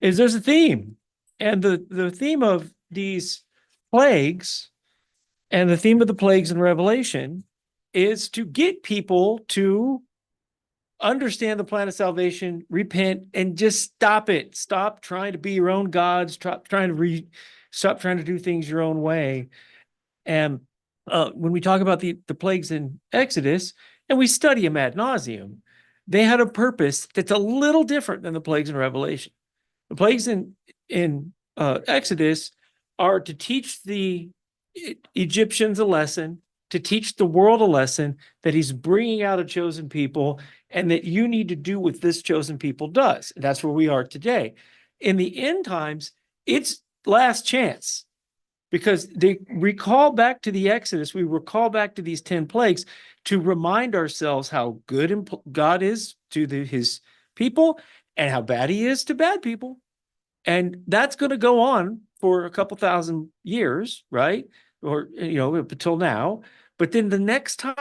is there's a theme. And the theme of these plagues and the theme of the plagues in Revelation is to get people to understand the plan of salvation, repent, and just stop it. Stop trying to be your own God. Stop trying to do things your own way. And when we talk about the plagues in Exodus, and we study them ad nauseum, they had a purpose that's a little different than the plagues in Revelation. The plagues in Exodus are to teach the Egyptians a lesson, to teach the world a lesson that he's bringing out a chosen people, and that you need to do what this chosen people does. And that's where we are today. In the end times, it's last chance, because they recall back to the Exodus, we recall back to these 10 plagues to remind ourselves how good God is to his people and how bad he is to bad people. And that's going to go on for a couple thousand years, right? Or, up until now. But then the next time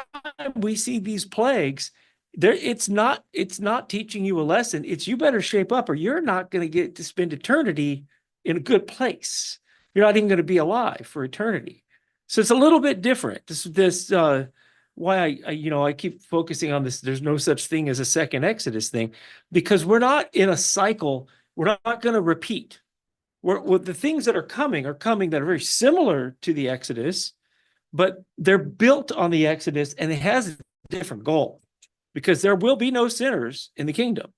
we see these plagues, it's not teaching you a lesson. It's you better shape up or you're not going to get to spend eternity in a good place. You're not even going to be alive for eternity. So it's a little bit different. Why I keep focusing on this. There's no such thing as a second Exodus thing, because we're not in a cycle. We're not going to repeat. The things that are coming that are very similar to the Exodus, but they're built on the Exodus, and it has a different goal, because there will be no sinners in the kingdom.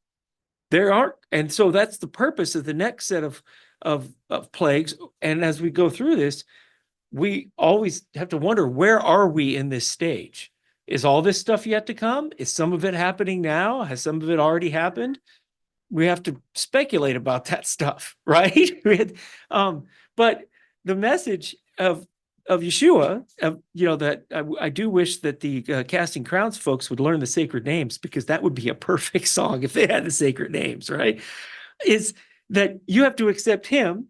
There aren't, and so that's the purpose of the next set of plagues. And as we go through this, we always have to wonder, where are we in this stage? Is all this stuff yet to come? Is some of it happening now? Has some of it already happened? We have to speculate about that stuff, right? But the message of Yeshua, that I do wish that the Casting Crowns folks would learn the sacred names, because that would be a perfect song if they had the sacred names, right? Is that you have to accept him,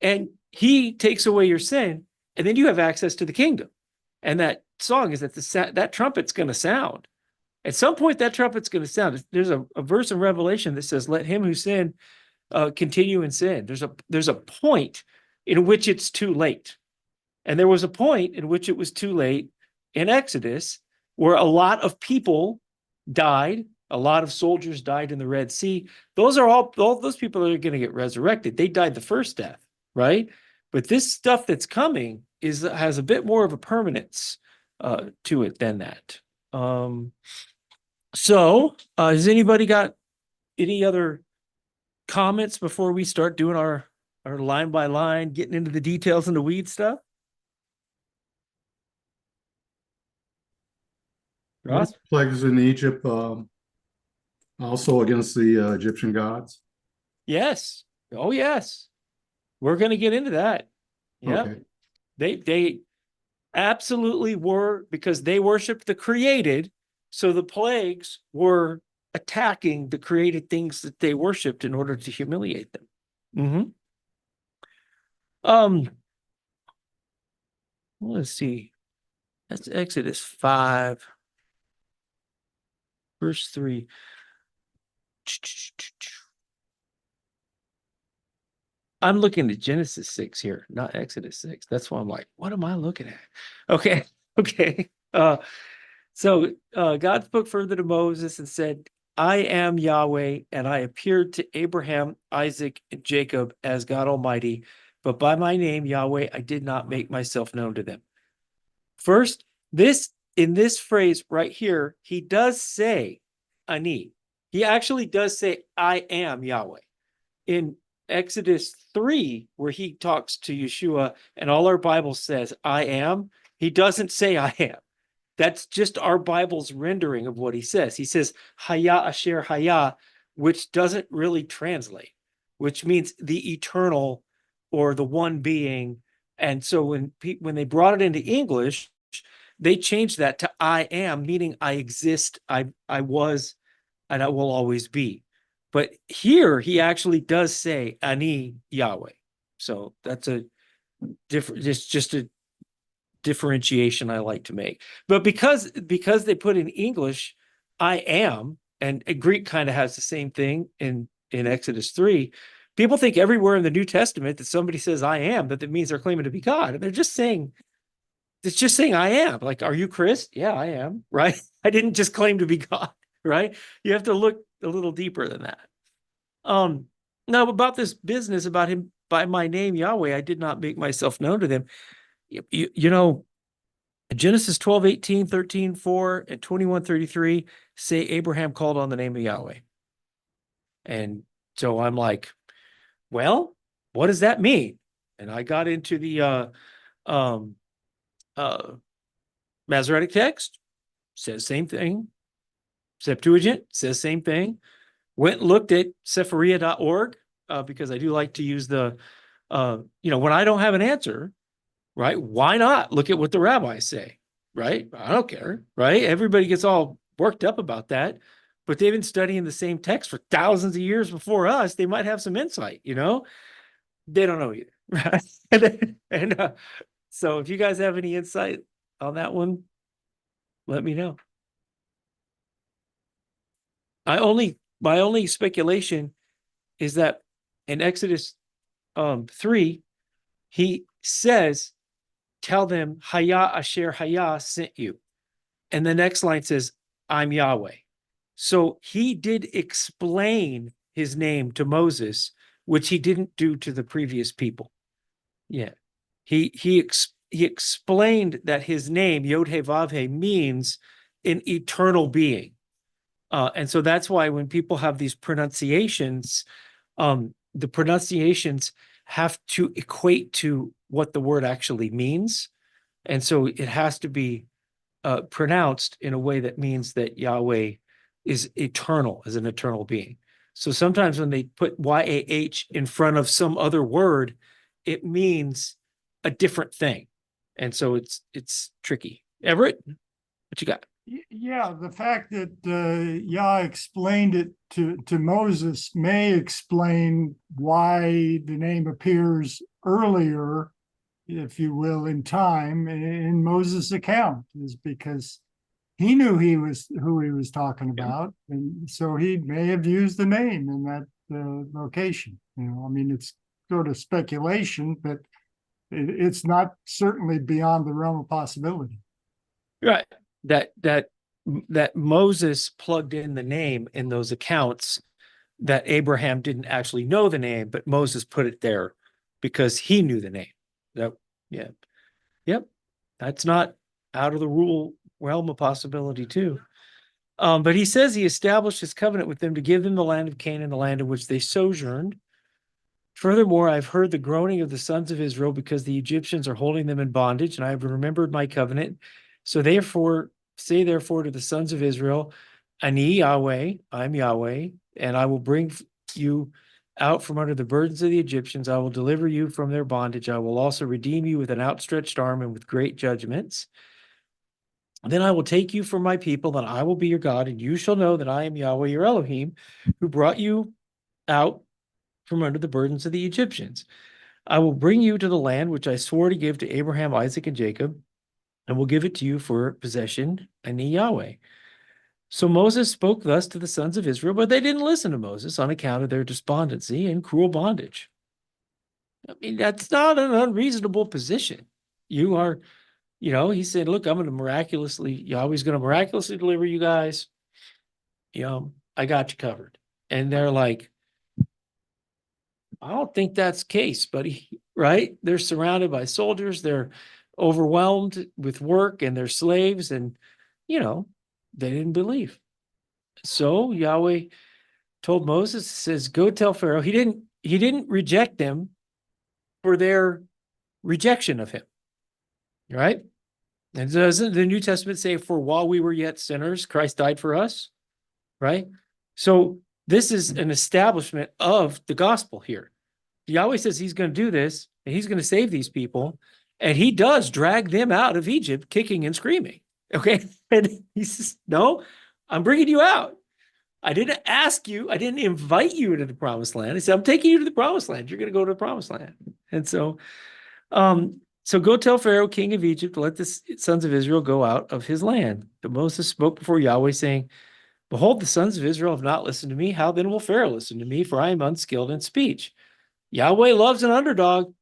and he takes away your sin, and then you have access to the kingdom. And that song is that that trumpet's going to sound. At some point, that trumpet's going to sound. There's a verse in Revelation that says, "Let him who sinned continue in sin." There's a point in which it's too late, and there was a point in which it was too late in Exodus, where a lot of people died. A lot of soldiers died in the Red Sea. Those people are going to get resurrected. They died the first death, right? But this stuff that's coming has a bit more of a permanence to it than that. So, has anybody got any other comments before we start doing our line by line, getting into the details and the weed stuff? Ross? Plagues in Egypt, also against the Egyptian gods. Yes. Oh, yes. We're going to get into that. Yeah. Okay. They absolutely were, because they worshiped the created. So the plagues were attacking the created things that they worshiped in order to humiliate them. Let's see. That's Exodus 5, verse 3. I'm looking at Genesis 6 here, not Exodus 6. That's why I'm like, what am I looking at? Okay. Okay. So God spoke further to Moses and said, "I am Yahweh, and I appeared to Abraham, Isaac, and Jacob as God Almighty, but by my name, Yahweh, I did not make myself known to them." First, in this phrase right here, he does say Ani. He actually does say, "I am Yahweh." In Exodus 3, where he talks to Yeshua, and all our Bible says, "I am," he doesn't say, "I am." That's just our Bible's rendering of what he says. He says, Haya Asher Haya, which doesn't really translate, which means the eternal or the one being. And so when they brought it into English, they changed that to "I am," meaning I exist, I was, and I will always be. But here he actually does say Ani Yahweh. So that's just a differentiation I like to make. But because they put in English "I am," and Greek kind of has the same thing in Exodus 3, People think everywhere in the New Testament that somebody says I am, that means they're claiming to be God. And they're just saying, it's just saying I am. Like, are you Chris? Yeah, I am, right? I didn't just claim to be God, right? You have to look a little deeper than that. Now about this business about him by my name, Yahweh, I did not make myself known to them. You know, Genesis 12:18, 13:4, and 21:33 say Abraham called on the name of Yahweh. And so I'm like, well, what does that mean? And I got into the Masoretic text, says same thing. Septuagint says same thing. Went and looked at Sepharia.org because I do like to use the, when I don't have an answer, right? Why not look at what the rabbis say, right? I don't care, right? Everybody gets all worked up about that, but they've been studying the same text for thousands of years before us. They might have some insight, They don't know either, right? And so if you guys have any insight on that one, let me know. My only speculation is that in Exodus 3, he says, tell them Haya Asher Haya sent you. And the next line says, I'm Yahweh. So he did explain his name to Moses, which he didn't do to the previous people. Yeah. He explained that his name, Yod-Heh-Vav-Heh, means an eternal being. And so that's why when people have these pronunciations, the pronunciations have to equate to what the word actually means. And so it has to be pronounced in a way that means that Yahweh is eternal, as an eternal being. So sometimes when they put Y-A-H in front of some other word, it means a different thing. And so it's tricky. Everett, what you got? Yeah, the fact that Yah explained it to Moses may explain why the name appears earlier, if you will, in time in Moses' account, is because he knew who he was talking about, and so he may have used the name in that location. I mean, it's sort of speculation, but it's not certainly beyond the realm of possibility. Right. That Moses plugged in the name in those accounts, that Abraham didn't actually know the name, but Moses put it there because he knew the name. Yep. That's not out of the realm of possibility too. But he says he established his covenant with them to give them the land of Canaan, the land in which they sojourned. Furthermore, I've heard the groaning of the sons of Israel because the Egyptians are holding them in bondage, and I have remembered my covenant. So say therefore to the sons of Israel, Ani Yahweh, I'm Yahweh, and I will bring you out from under the burdens of the Egyptians. I will deliver you from their bondage. I will also redeem you with an outstretched arm and with great judgments. Then I will take you for my people, and I will be your God, and you shall know that I am Yahweh, your Elohim, who brought you out from under the burdens of the Egyptians. I will bring you to the land which I swore to give to Abraham, Isaac, and Jacob, and will give it to you for possession, Ani Yahweh. So Moses spoke thus to the sons of Israel, but they didn't listen to Moses on account of their despondency and cruel bondage. I mean, that's not an unreasonable position. You are, he said, look, Yahweh's going to miraculously deliver you guys. I got you covered. And they're like, I don't think that's the case, buddy, right? They're surrounded by soldiers. They're overwhelmed with work and they're slaves, and, they didn't believe. So Yahweh told Moses, says, go tell Pharaoh. He didn't reject them for their rejection of him, right? And doesn't the New Testament say, for while we were yet sinners, Christ died for us, right? So this is an establishment of the gospel here. Yahweh says he's going to do this, and he's going to save these people, and he does drag them out of Egypt kicking and screaming, okay? And he says, no, I'm bringing you out. I didn't ask you, I didn't invite you into the promised land. He said, I'm taking you to the promised land. You're going to go to the promised land. And so, so go tell Pharaoh, king of Egypt, to let the sons of Israel go out of his land. But Moses spoke before Yahweh, saying, Behold, the sons of Israel have not listened to me. How then will Pharaoh listen to me? For I am unskilled in speech. Yahweh loves an underdog.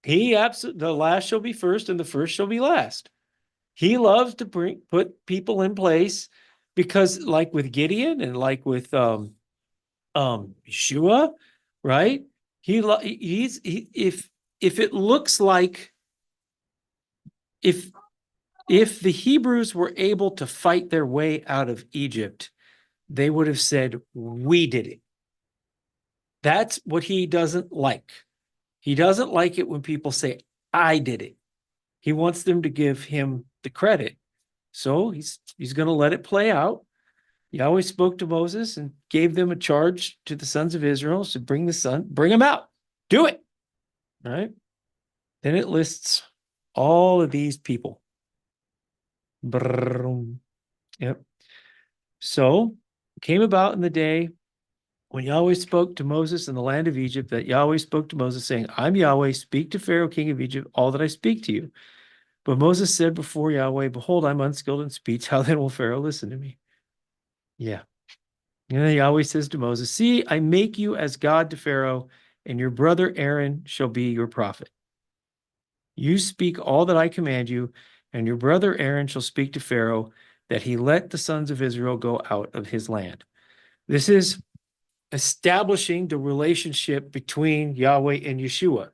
The last shall be first, and the first shall be last. He loves to put people in place because, like with Gideon and like with Yeshua, right? If it looks like if the Hebrews were able to fight their way out of Egypt, they would have said, "We did it." That's what he doesn't like. He doesn't like it when people say, "I did it." He wants them to give him the credit. So he's going to let it play out. Yahweh spoke to Moses and gave them a charge to the sons of Israel to bring them out. Do it. All right. Then it lists all of these people. Brrr. Yep. So it came about in the day when Yahweh spoke to Moses in the land of Egypt, that Yahweh spoke to Moses, saying, I'm Yahweh, speak to Pharaoh, king of Egypt, all that I speak to you. But Moses said before Yahweh, behold, I'm unskilled in speech. How then will Pharaoh listen to me? Yeah. And then Yahweh says to Moses, see, I make you as God to Pharaoh, and your brother Aaron shall be your prophet. You speak all that I command you, and your brother Aaron shall speak to Pharaoh, that he let the sons of Israel go out of his land. This is establishing the relationship between Yahweh and Yeshua,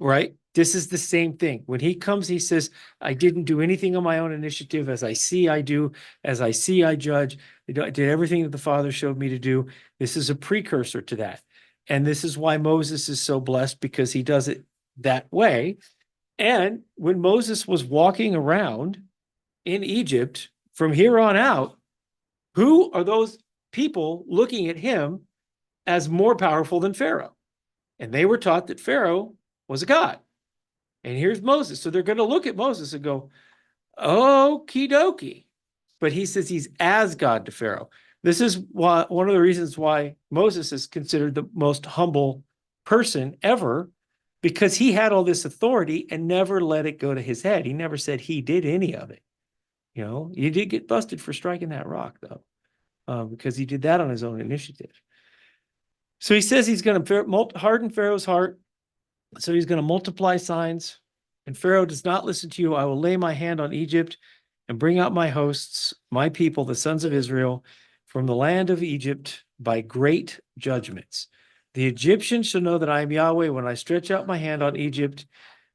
right? This is the same thing. When he comes, he says, I didn't do anything on my own initiative. As I see, I do. As I see, I judge. I did everything that the Father showed me to do. This is a precursor to that. And this is why Moses is so blessed, because he does it that way. And when Moses was walking around in Egypt from here on out, who are those people looking at him as more powerful than Pharaoh? And they were taught that Pharaoh was a god. And here's Moses. So they're going to look at Moses and go, okie dokie. But he says he's as God to Pharaoh. This is why, one of the reasons why Moses is considered the most humble person ever, because he had all this authority and never let it go to his head. He never said he did any of it. You know, he did get busted for striking that rock, though, because he did that on his own initiative. So he says he's going to harden Pharaoh's heart. So he's going to multiply signs. And Pharaoh does not listen to you. I will lay my hand on Egypt and bring out my hosts, my people, the sons of Israel, from the land of Egypt by great judgments. The Egyptians shall know that I am Yahweh when I stretch out my hand on Egypt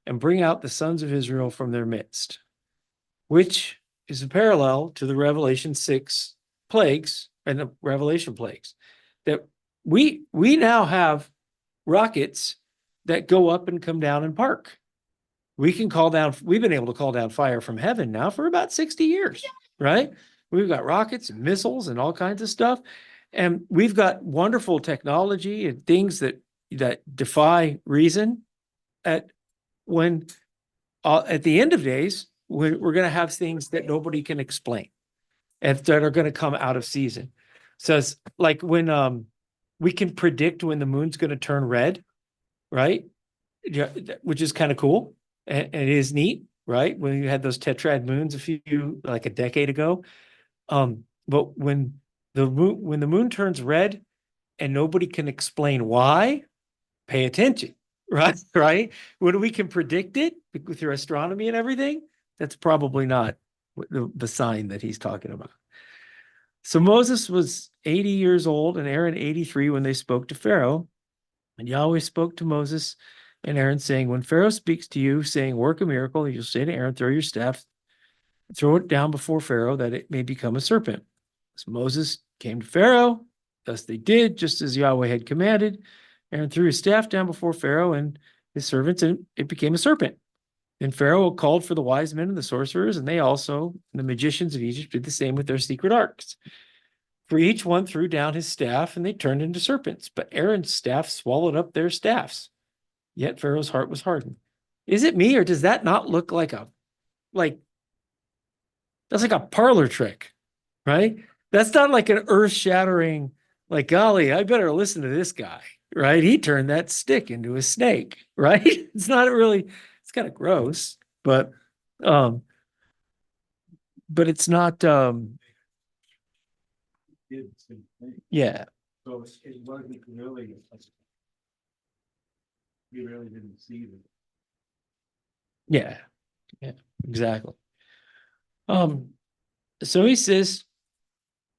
and bring out the sons of Israel from their midst, which is a parallel to the Revelation 6 plagues and the Revelation plagues, that we now have rockets that go up and come down and park. We've been able to call down fire from heaven now for about 60 years, right? We've got rockets and missiles and all kinds of stuff. And we've got wonderful technology and things that defy reason. At the end of days, we're going to have things that nobody can explain and that are going to come out of season. So it's like when we can predict when the moon's going to turn red, right? Yeah, which is kind of cool. And it is neat, right? When you had those tetrad moons like a decade ago. But when the moon turns red and nobody can explain why, pay attention, right? Right? When we can predict it with your astronomy and everything, that's probably not the sign that he's talking about. So Moses was 80 years old and Aaron 83 when they spoke to Pharaoh. And Yahweh spoke to Moses and Aaron, saying, when Pharaoh speaks to you, saying, work a miracle, you'll say to Aaron, throw your staff, throw it down before Pharaoh, that it may become a serpent. So Moses came to Pharaoh, thus they did, just as Yahweh had commanded. Aaron threw his staff down before Pharaoh and his servants, and it became a serpent. Then Pharaoh called for the wise men and the sorcerers, and they also, the magicians of Egypt, did the same with their secret arts. For each one threw down his staff, and they turned into serpents. But Aaron's staff swallowed up their staffs. Yet Pharaoh's heart was hardened. Is it me, or does that not look like that's like a parlor trick, right? That's not like an earth-shattering, like, golly, I better listen to this guy, right? He turned that stick into a snake, right? It's not really, it's kind of gross, but it's not, did the same thing. Yeah. So it wasn't really, we really didn't see them. Yeah. Yeah, exactly. So he says,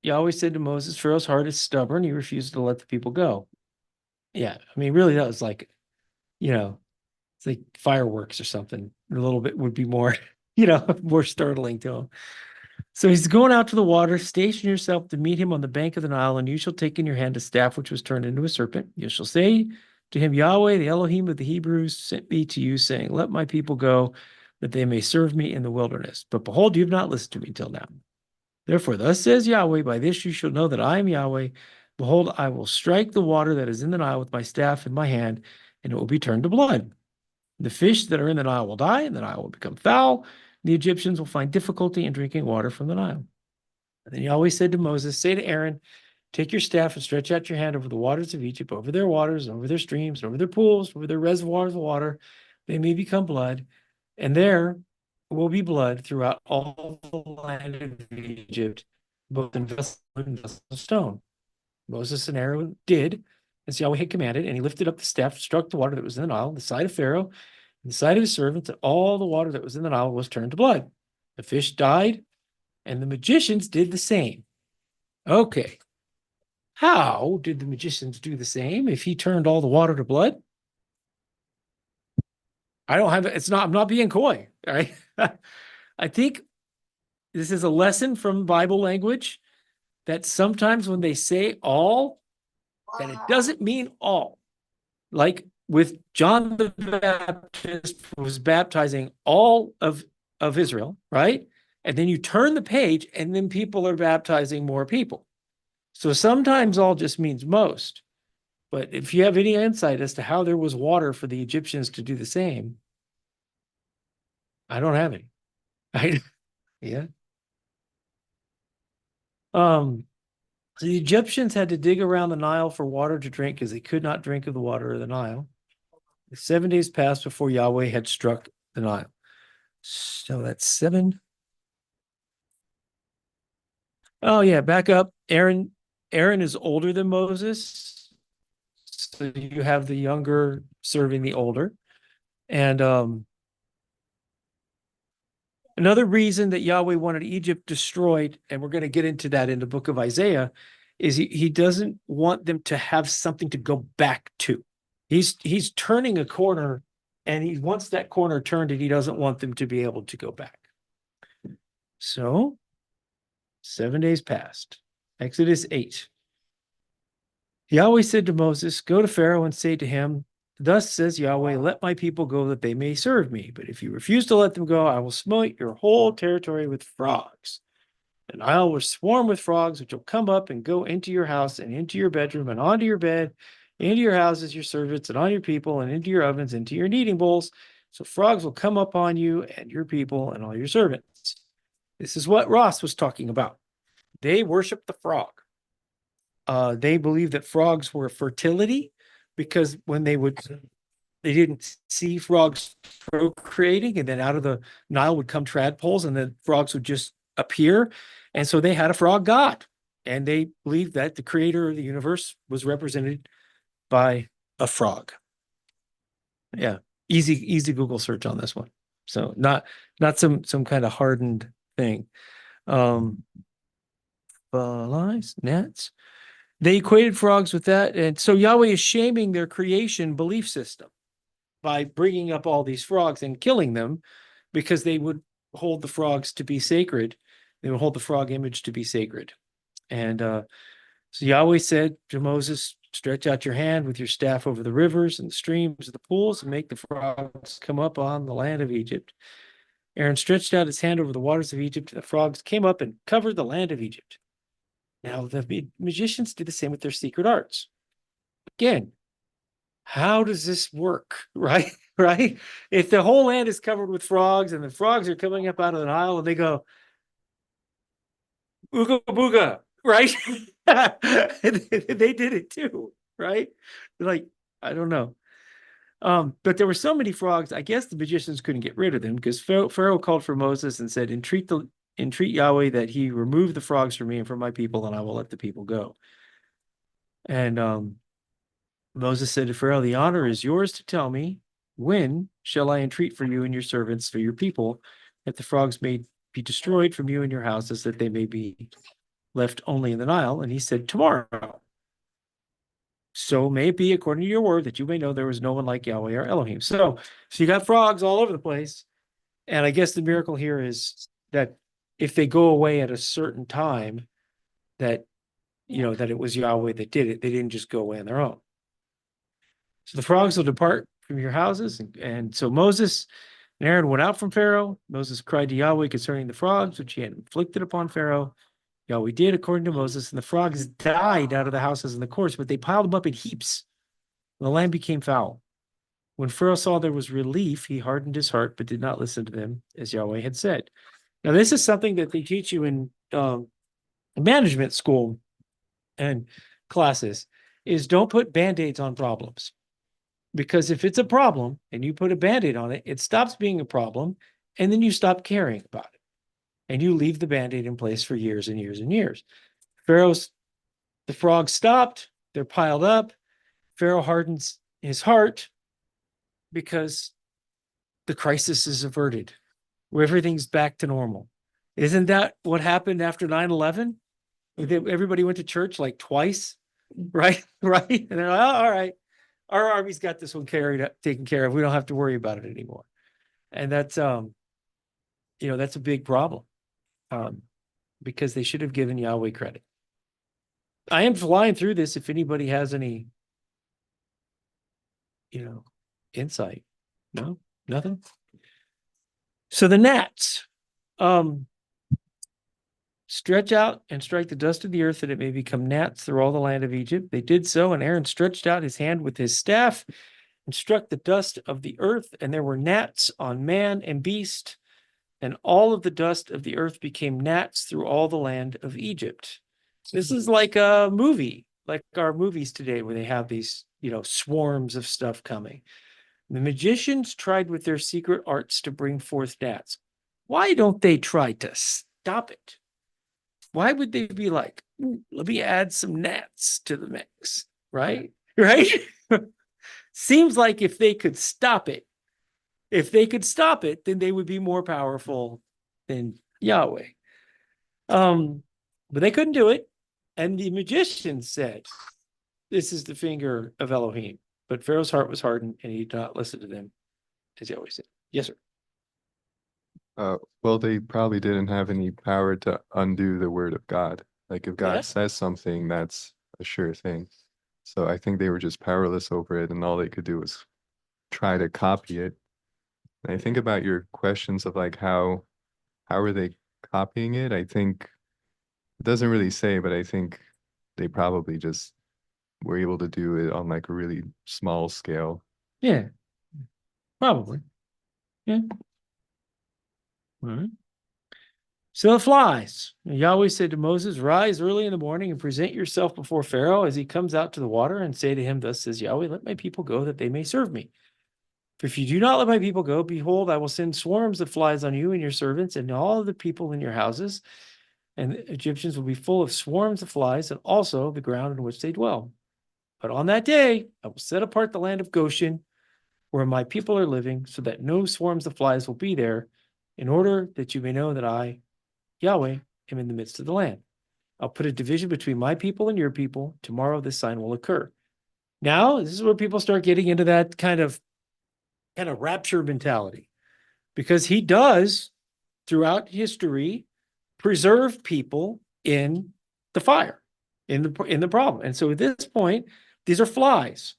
Yahweh said to Moses, Pharaoh's heart is stubborn. He refused to let the people go. Yeah. I mean, really, that was like, it's like fireworks or something. A little bit would be more, more startling to him. So he's going out to the water. Station yourself to meet him on the bank of the Nile, and you shall take in your hand a staff which was turned into a serpent. You shall say to him, Yahweh, the Elohim of the Hebrews, sent me to you, saying, let my people go, that they may serve me in the wilderness. But behold, you have not listened to me till now. Therefore, thus says Yahweh, by this you shall know that I am Yahweh. Behold, I will strike the water that is in the Nile with my staff in my hand, and it will be turned to blood. The fish that are in the Nile will die, and the Nile will become foul. The Egyptians will find difficulty in drinking water from the Nile. And then Yahweh said to Moses, say to Aaron, take your staff and stretch out your hand over the waters of Egypt, over their waters, over their streams, over their pools, over their reservoirs of water. They may become blood, and there will be blood throughout all the land of Egypt, both in vessel and vessel of stone. Moses and Aaron did as Yahweh had commanded, and he lifted up the staff, struck the water that was in the Nile, the side of Pharaoh, and the side of his servants, and all the water that was in the Nile was turned to blood. The fish died, and the magicians did the same. Okay. How did the magicians do the same if he turned all the water to blood? I don't have it. I'm not being coy. Right? I think this is a lesson from Bible language that sometimes when they say all, then it doesn't mean all. Like with John the Baptist was baptizing all of Israel, right? And then you turn the page and then people are baptizing more people. So sometimes all just means most. But if you have any insight as to how there was water for the Egyptians to do the same, I don't have any. Yeah. So the Egyptians had to dig around the Nile for water to drink because they could not drink of the water of the Nile. 7 days passed before Yahweh had struck the Nile. So that's 7. Oh yeah, back up. Aaron is older than Moses. So you have the younger serving the older. And another reason that Yahweh wanted Egypt destroyed, and we're going to get into that in the book of Isaiah, is he doesn't want them to have something to go back to. He's turning a corner, and he wants that corner turned, and he doesn't want them to be able to go back. So 7 days passed. Exodus 8. Yahweh said to Moses, go to Pharaoh and say to him, thus says Yahweh, let my people go that they may serve me. But if you refuse to let them go, I will smite your whole territory with frogs. The Nile will swarm with frogs, which will come up and go into your house and into your bedroom and onto your bed, into your houses, your servants, and on your people, and into your ovens, into your kneading bowls. So frogs will come up on you and your people and all your servants. This is what Ross was talking about. They worship the frog. They believe that frogs were fertility because when they didn't see frogs procreating, and then out of the Nile would come tadpoles, and then frogs would just appear. And so they had a frog god, and they believed that the creator of the universe was represented by a frog. Yeah, easy Google search on this one. So not some kind of hardened thing. Lies, gnats. They equated frogs with that. And so Yahweh is shaming their creation belief system by bringing up all these frogs and killing them because they would hold the frogs to be sacred. They would hold the frog image to be sacred. And so Yahweh said to Moses, stretch out your hand with your staff over the rivers and the streams and the pools and make the frogs come up on the land of Egypt. Aaron stretched out his hand over the waters of Egypt, and the frogs came up and covered the land of Egypt. Now, the magicians did the same with their secret arts. Again, how does this work, right? Right? If the whole land is covered with frogs and the frogs are coming up out of the Nile and they go, ooga booga, right? They did it too, right? Like, I don't know. But there were so many frogs, I guess the magicians couldn't get rid of them because Pharaoh called for Moses and said, entreat the entreat Yahweh that he remove the frogs from me and from my people, and I will let the people go. And Moses said to Pharaoh, the honor is yours to tell me, when shall I entreat for you and your servants, for your people, that the frogs may be destroyed from you and your houses, that they may be left only in the Nile? And he said, tomorrow. So may it be according to your word, that you may know there was no one like Yahweh our Elohim. So you got frogs all over the place. And I guess the miracle here is that if they go away at a certain time, that, that it was Yahweh that did it. They didn't just go away on their own. So the frogs will depart from your houses. And so Moses and Aaron went out from Pharaoh. Moses cried to Yahweh concerning the frogs, which he had inflicted upon Pharaoh. Yahweh did according to Moses, and the frogs died out of the houses in the courts, but they piled them up in heaps. And the land became foul. When Pharaoh saw there was relief, he hardened his heart, but did not listen to them, as Yahweh had said. Now, this is something that they teach you in management school and classes, is don't put Band-Aids on problems. Because if it's a problem and you put a Band-Aid on it, it stops being a problem, and then you stop caring about it. And you leave the Band-Aid in place for years and years and years. The frogs stopped, they're piled up. Pharaoh hardens his heart because the crisis is averted, where everything's back to normal. Isn't that what happened after 9/11? Everybody went to church like twice, right? Right? And they're like, oh, all right, our army's got this one taken care of. We don't have to worry about it anymore. And that's, that's a big problem. Because they should have given Yahweh credit. I am flying through this if anybody has any, insight. No, nothing. So the gnats, stretch out and strike the dust of the earth that it may become gnats through all the land of Egypt. They did so, and Aaron stretched out his hand with his staff and struck the dust of the earth, and there were gnats on man and beast. And all of the dust of the earth became gnats through all the land of Egypt. This is like a movie, like our movies today, where they have these, swarms of stuff coming. The magicians tried with their secret arts to bring forth gnats. Why don't they try to stop it? Why would they be like, let me add some gnats to the mix, right? Right? Seems like if they could stop it, then they would be more powerful than Yahweh. But they couldn't do it. And the magicians said, this is the finger of Elohim. But Pharaoh's heart was hardened, and he did not listen to them, as Yahweh said. Yes, sir. Well, they probably didn't have any power to undo the word of God. Like if God says something, that's a sure thing. So I think they were just powerless over it, and all they could do was try to copy it. And I think about your questions of like how are they copying it? I think it doesn't really say, but I think they probably just were able to do it on like a really small scale. Yeah, probably. Yeah. All right. So the flies. Yahweh said to Moses, rise early in the morning and present yourself before Pharaoh as he comes out to the water, and say to him, thus says Yahweh, let my people go that they may serve me. For if you do not let my people go, behold, I will send swarms of flies on you and your servants and all the people in your houses, and the Egyptians will be full of swarms of flies, and also the ground in which they dwell. But on that day, I will set apart the land of Goshen, where my people are living, so that no swarms of flies will be there, in order that you may know that I, Yahweh, am in the midst of the land. I'll put a division between my people and your people. Tomorrow this sign will occur. Now, this is where people start getting into that kind of rapture mentality, because he does, throughout history, preserve people in the fire, in the problem. And so at this point, these are flies.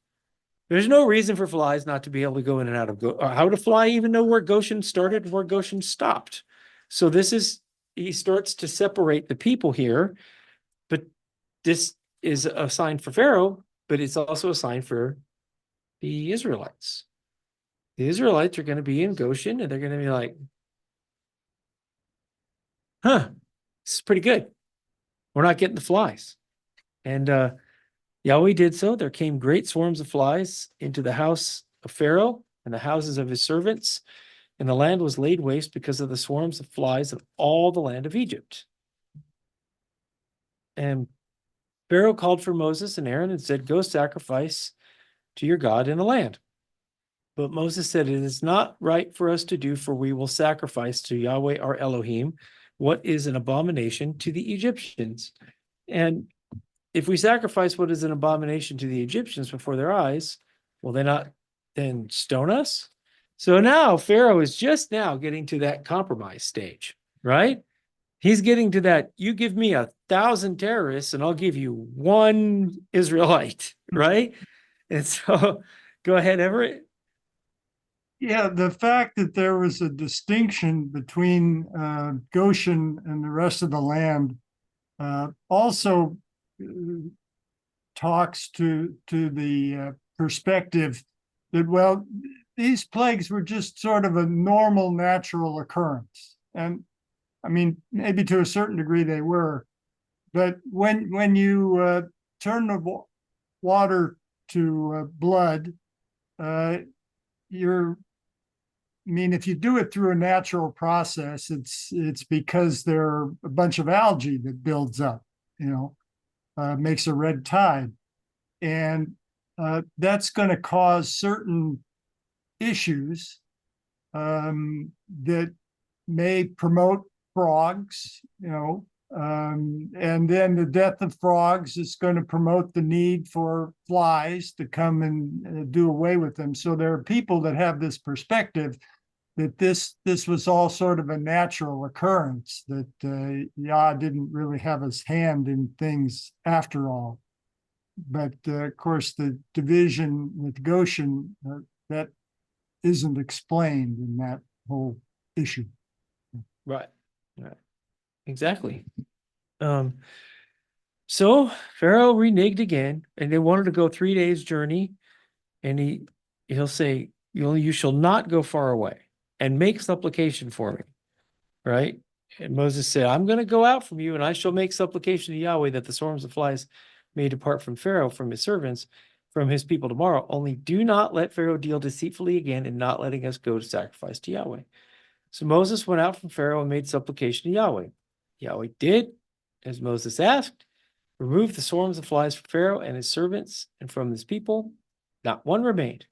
There's no reason for flies not to be able to go in and out of how would a fly even know where Goshen started and where Goshen stopped? So he starts to separate the people here, but this is a sign for Pharaoh, but it's also a sign for the Israelites. The Israelites are going to be in Goshen, and they're going to be like, this is pretty good. We're not getting the flies. And Yahweh did so. There came great swarms of flies into the house of Pharaoh and the houses of his servants and the land was laid waste because of the swarms of flies of all the land of Egypt. And Pharaoh called for Moses and Aaron and said, "Go sacrifice to your God in the land." But Moses said, "It is not right for us to do, for we will sacrifice to Yahweh our Elohim what is an abomination to the Egyptians." And if we sacrifice what is an abomination to the Egyptians before their eyes, will they not then stone us? So now Pharaoh is just now getting to that compromise stage, right? He's getting to that, you give me 1,000 terrorists and I'll give you one Israelite, right? And so go ahead, Everett. Yeah, the fact that there was a distinction between Goshen and the rest of the land also talks to the perspective that, well, these plagues were just sort of a normal natural occurrence. And I mean, maybe to a certain degree they were, but when you turn the water to blood, you're, I mean, if you do it through a natural process, it's because there are a bunch of algae that builds up, makes a red tide. And that's going to cause certain issues that may promote frogs, and then the death of frogs is going to promote the need for flies to come and do away with them. So there are people that have this perspective that this was all sort of a natural occurrence, that Yah didn't really have his hand in things after all. But of course, the division with Goshen, that isn't explained in that whole issue. Right. Exactly. So Pharaoh reneged again, and they wanted to go 3 days journey, and he'll say, you shall not go far away, and make supplication for me. Right? And Moses said, I'm going to go out from you, and I shall make supplication to Yahweh that the swarms of flies may depart from Pharaoh, from his servants, from his people tomorrow. Only do not let Pharaoh deal deceitfully again in not letting us go to sacrifice to Yahweh. So Moses went out from Pharaoh and made supplication to Yahweh. Yahweh did as Moses asked, removed the swarms of flies from Pharaoh and his servants and from his people. Not one remained.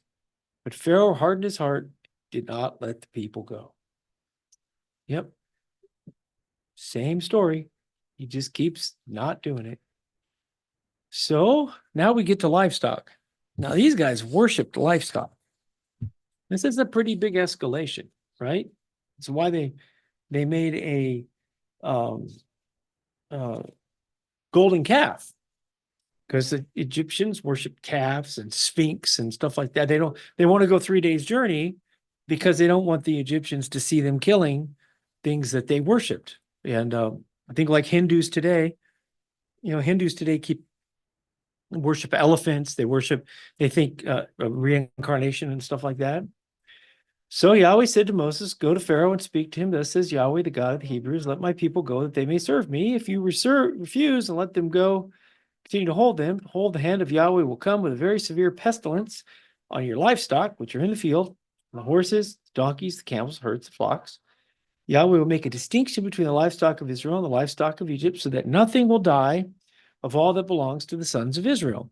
But Pharaoh hardened his heart, did not let the people go. Yep. Same story. He just keeps not doing it. So now we get to livestock. Now these guys worshiped livestock. This is a pretty big escalation, right? It's why they made a golden calf, because the Egyptians worship calves and sphinx and stuff like that. They want to go 3 days journey because they don't want the Egyptians to see them killing things that they worshiped. And I think like Hindus today, Hindus today worship elephants. They think reincarnation and stuff like that. So Yahweh said to Moses, go to Pharaoh and speak to him. Thus says Yahweh, the God of the Hebrews, let my people go that they may serve me. If you refuse and let them go, continue to hold them, hold the hand of Yahweh will come with a very severe pestilence on your livestock, which are in the field, the horses, the donkeys, the camels, herds, the flocks. Yahweh will make a distinction between the livestock of Israel and the livestock of Egypt, so that nothing will die of all that belongs to the sons of Israel.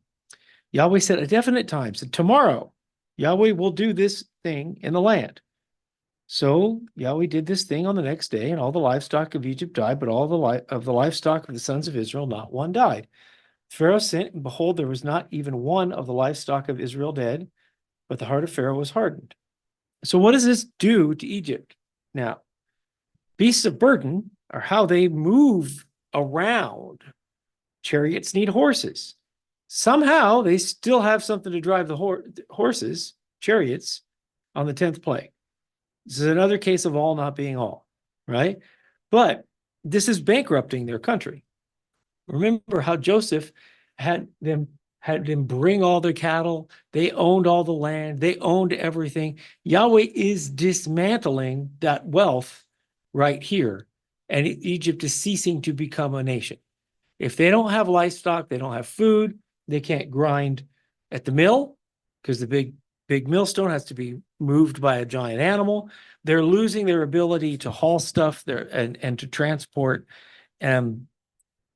Yahweh set a definite time, said tomorrow, Yahweh will do this thing in the land. So Yahweh did this thing on the next day, and all the livestock of Egypt died, but all of the livestock of the sons of Israel, not one died. Pharaoh sent, and behold, there was not even one of the livestock of Israel dead, but the heart of Pharaoh was hardened. So what does this do to Egypt? Now, beasts of burden are how they move around. Chariots need horses. Somehow they still have something to drive the horses, chariots, on the 10th plague. This is another case of all not being all, right? But this is bankrupting their country. Remember how Joseph had them bring all their cattle. They owned all the land. They owned everything. Yahweh is dismantling that wealth right here. And Egypt is ceasing to become a nation. If they don't have livestock, they don't have food, they can't grind at the mill because the big millstone has to be moved by a giant animal. They're losing their ability to haul stuff there and to transport.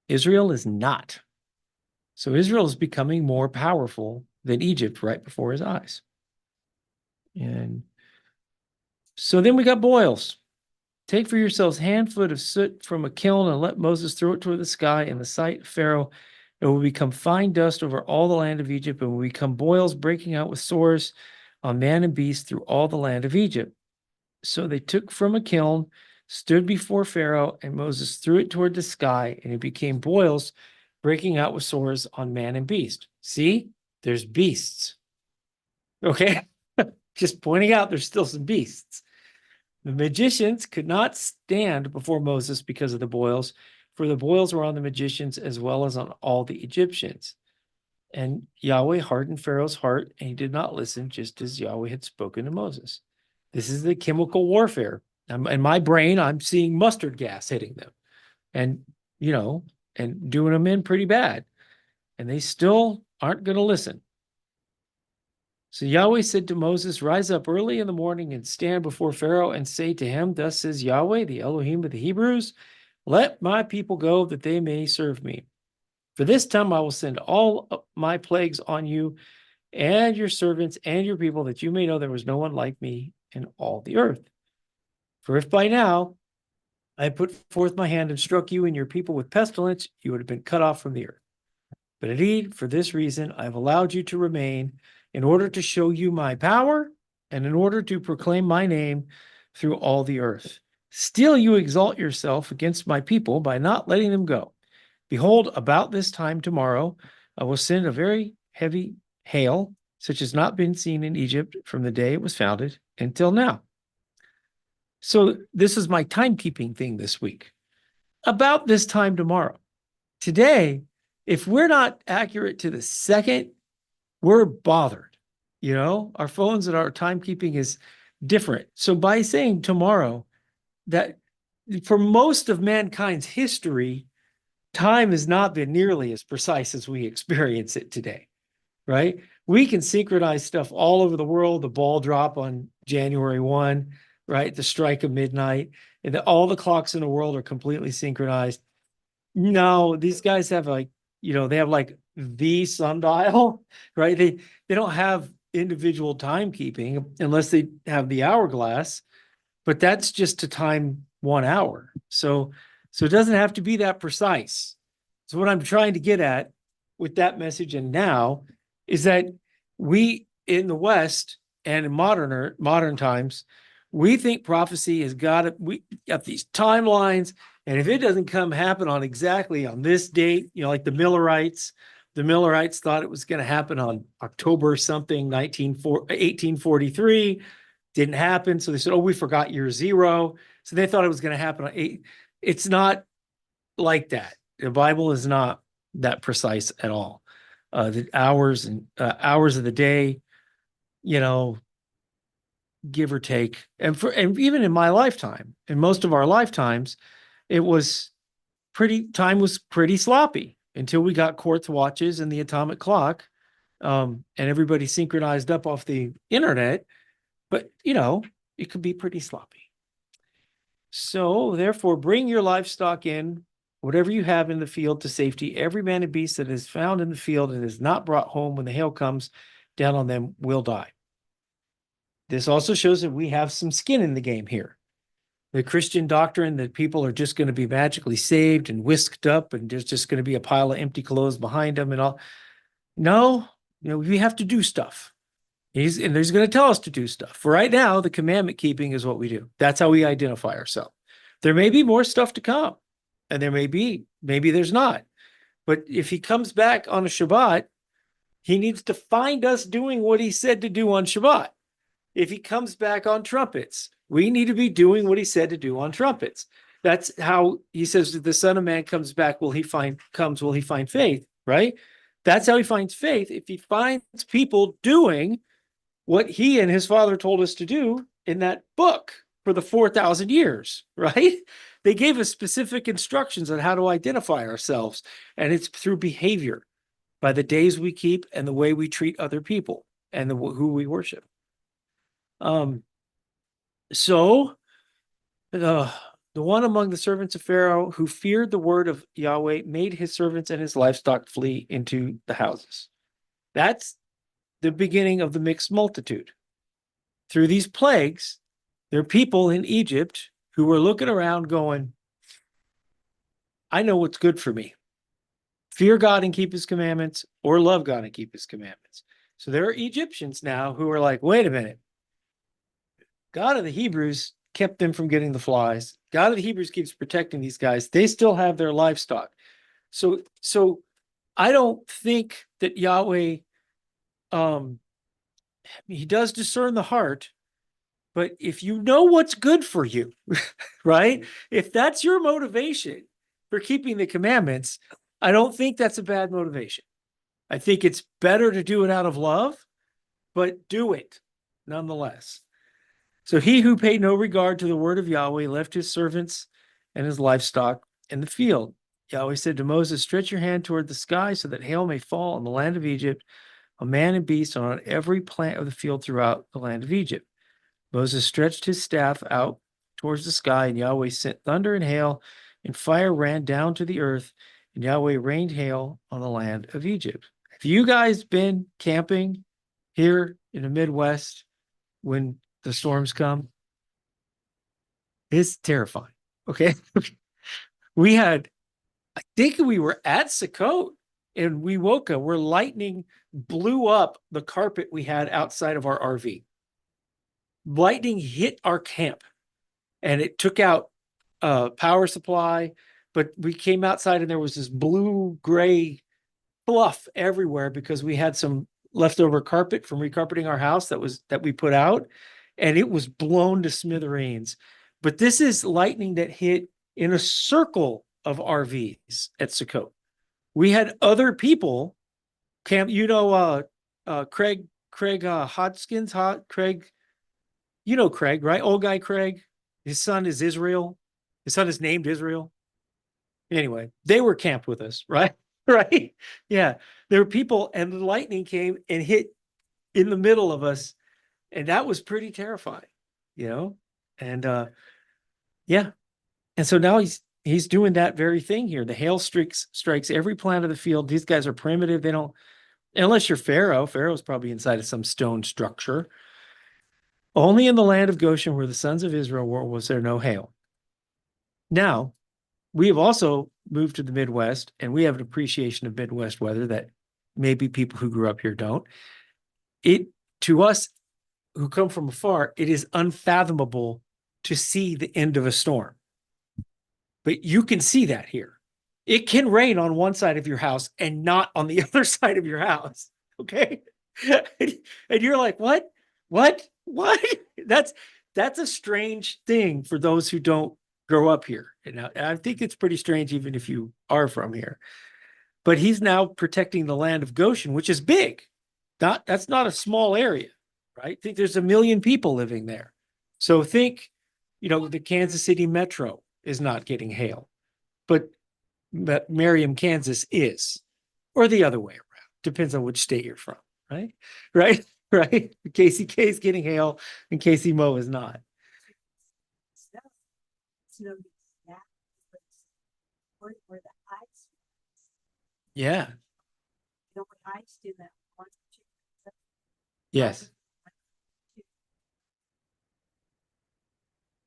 Israel is not. So Israel is becoming more powerful than Egypt right before his eyes. And so then we got boils. Take for yourselves handful of soot from a kiln and let Moses throw it toward the sky in the sight of Pharaoh. It will become fine dust over all the land of Egypt and will become boils breaking out with sores on man and beast through all the land of Egypt. So they took from a kiln, stood before Pharaoh, and Moses threw it toward the sky, and it became boils breaking out with sores on man and beast. See, there's beasts. Okay, just pointing out there's still some beasts. The magicians could not stand before Moses because of the boils, for the boils were on the magicians as well as on all the Egyptians. And Yahweh hardened Pharaoh's heart, and he did not listen, just as Yahweh had spoken to Moses. This is the chemical warfare. In my brain, I'm seeing mustard gas hitting them and, and doing them in pretty bad. And they still aren't going to listen. So Yahweh said to Moses, rise up early in the morning and stand before Pharaoh and say to him, thus says Yahweh, the Elohim of the Hebrews, let my people go that they may serve me. For this time I will send all my plagues on you and your servants and your people, that you may know there was no one like me in all the earth. For if by now I put forth my hand and struck you and your people with pestilence, you would have been cut off from the earth. But indeed, for this reason, I have allowed you to remain, in order to show you my power and in order to proclaim my name through all the earth. Still you exalt yourself against my people by not letting them go. Behold, about this time tomorrow, I will send a very heavy hail, such as not been seen in Egypt from the day it was founded until now. So this is my timekeeping thing this week. About this time tomorrow. Today, if we're not accurate to the second, we're bothered. Our phones and our timekeeping is different. So by saying tomorrow, that for most of mankind's history, time has not been nearly as precise as we experience it today, right? We can synchronize stuff all over the world, the ball drop on January 1, right? The strike of midnight, and all the clocks in the world are completely synchronized. No, these guys have they have like the sundial, right? They don't have individual timekeeping unless they have the hourglass, but that's just to time 1 hour. So it doesn't have to be that precise. So what I'm trying to get at with that message and now is that we in the West and in modern times, we think prophecy has we got these timelines, and if it doesn't happen on exactly on this date, like the Millerites thought it was going to happen on October something, 1843, didn't happen. So they said, oh, we forgot year 0. So they thought it was going to happen on 8. It's not like that. The Bible is not that precise at all. The hours of the day, give or take, and even in my lifetime, in most of our lifetimes, time was pretty sloppy until we got quartz watches and the atomic clock, and everybody synchronized up off the internet. But it could be pretty sloppy. So therefore, bring your livestock in, whatever you have in the field, to safety. Every man and beast that is found in the field and is not brought home when the hail comes down on them will die. This also shows that we have some skin in the game here. The Christian doctrine that people are just going to be magically saved and whisked up and there's just going to be a pile of empty clothes behind them and all. No, we have to do stuff. And he's going to tell us to do stuff. For right now, the commandment keeping is what we do. That's how we identify ourselves. There may be more stuff to come, and maybe there's not. But if he comes back on a Shabbat, he needs to find us doing what he said to do on Shabbat. If he comes back on trumpets, we need to be doing what he said to do on trumpets. That's how he says, if the Son of Man comes back, will he find faith, right? That's how he finds faith. If he finds people doing what he and his Father told us to do in that book for the 4,000 years, right? They gave us specific instructions on how to identify ourselves, and it's through behavior, by the days we keep and the way we treat other people and who we worship. So the one among the servants of Pharaoh who feared the word of Yahweh made his servants and his livestock flee into the houses. That's the beginning of the mixed multitude. Through these plagues, there are people in Egypt who were looking around going, I know what's good for me. Fear God and keep his commandments, or love God and keep his commandments. So there are Egyptians now who are like, wait a minute. God of the Hebrews kept them from getting the flies. God of the Hebrews keeps protecting these guys. They still have their livestock. So I don't think that Yahweh, he does discern the heart, but if you know what's good for you, right? If that's your motivation for keeping the commandments, I don't think that's a bad motivation. I think it's better to do it out of love, but do it nonetheless. So he who paid no regard to the word of Yahweh left his servants and his livestock in the field. Yahweh said to Moses, stretch your hand toward the sky so that hail may fall on the land of Egypt, on man and beast, and on every plant of the field throughout the land of Egypt. Moses stretched his staff out towards the sky, and Yahweh sent thunder and hail, and fire ran down to the earth, and Yahweh rained hail on the land of Egypt. Have you guys been camping here in the Midwest when the storms come? It's terrifying. Okay. I think we were at Sukkot and we woke up where lightning blew up the carpet we had outside of our RV. Lightning hit our camp and it took out power supply, but we came outside and there was this blue gray fluff everywhere because we had some leftover carpet from recarpeting our house that we put out, and it was blown to smithereens. But this is lightning that hit in a circle of RVs at Sukkot. We had other people camp, Craig Hodgkins, Craig, you know Craig, right? Old guy Craig. His son is Israel. His son is named Israel. Anyway, they were camped with us, right? Right? Yeah. There were people, and the lightning came and hit in the middle of us, and that was pretty terrifying, you know? And yeah. And so now he's doing that very thing here. The hail strikes every plant of the field. These guys are primitive. They don't, unless you're Pharaoh. Pharaoh's probably inside of some stone structure. Only in the land of Goshen where the sons of Israel were was there no hail. Now, we have also moved to the Midwest, and we have an appreciation of Midwest weather that maybe people who grew up here don't. To us who come from afar, it is unfathomable to see the end of a storm. But you can see that here. It can rain on one side of your house and not on the other side of your house. Okay. And you're like, what? That's a strange thing for those who don't grow up here. And I think it's pretty strange, even if you are from here. But he's now protecting the land of Goshen, which is big. That's not a small area, right? I think there's 1 million people living there. So think, the Kansas City metro is not getting hail, but Merriam, Kansas is, or the other way around. Depends on which state you're from, right? Right? KCK is getting hail and KC-Mo is not. Where the ice. Yeah. When ice do that 1 2. Yes.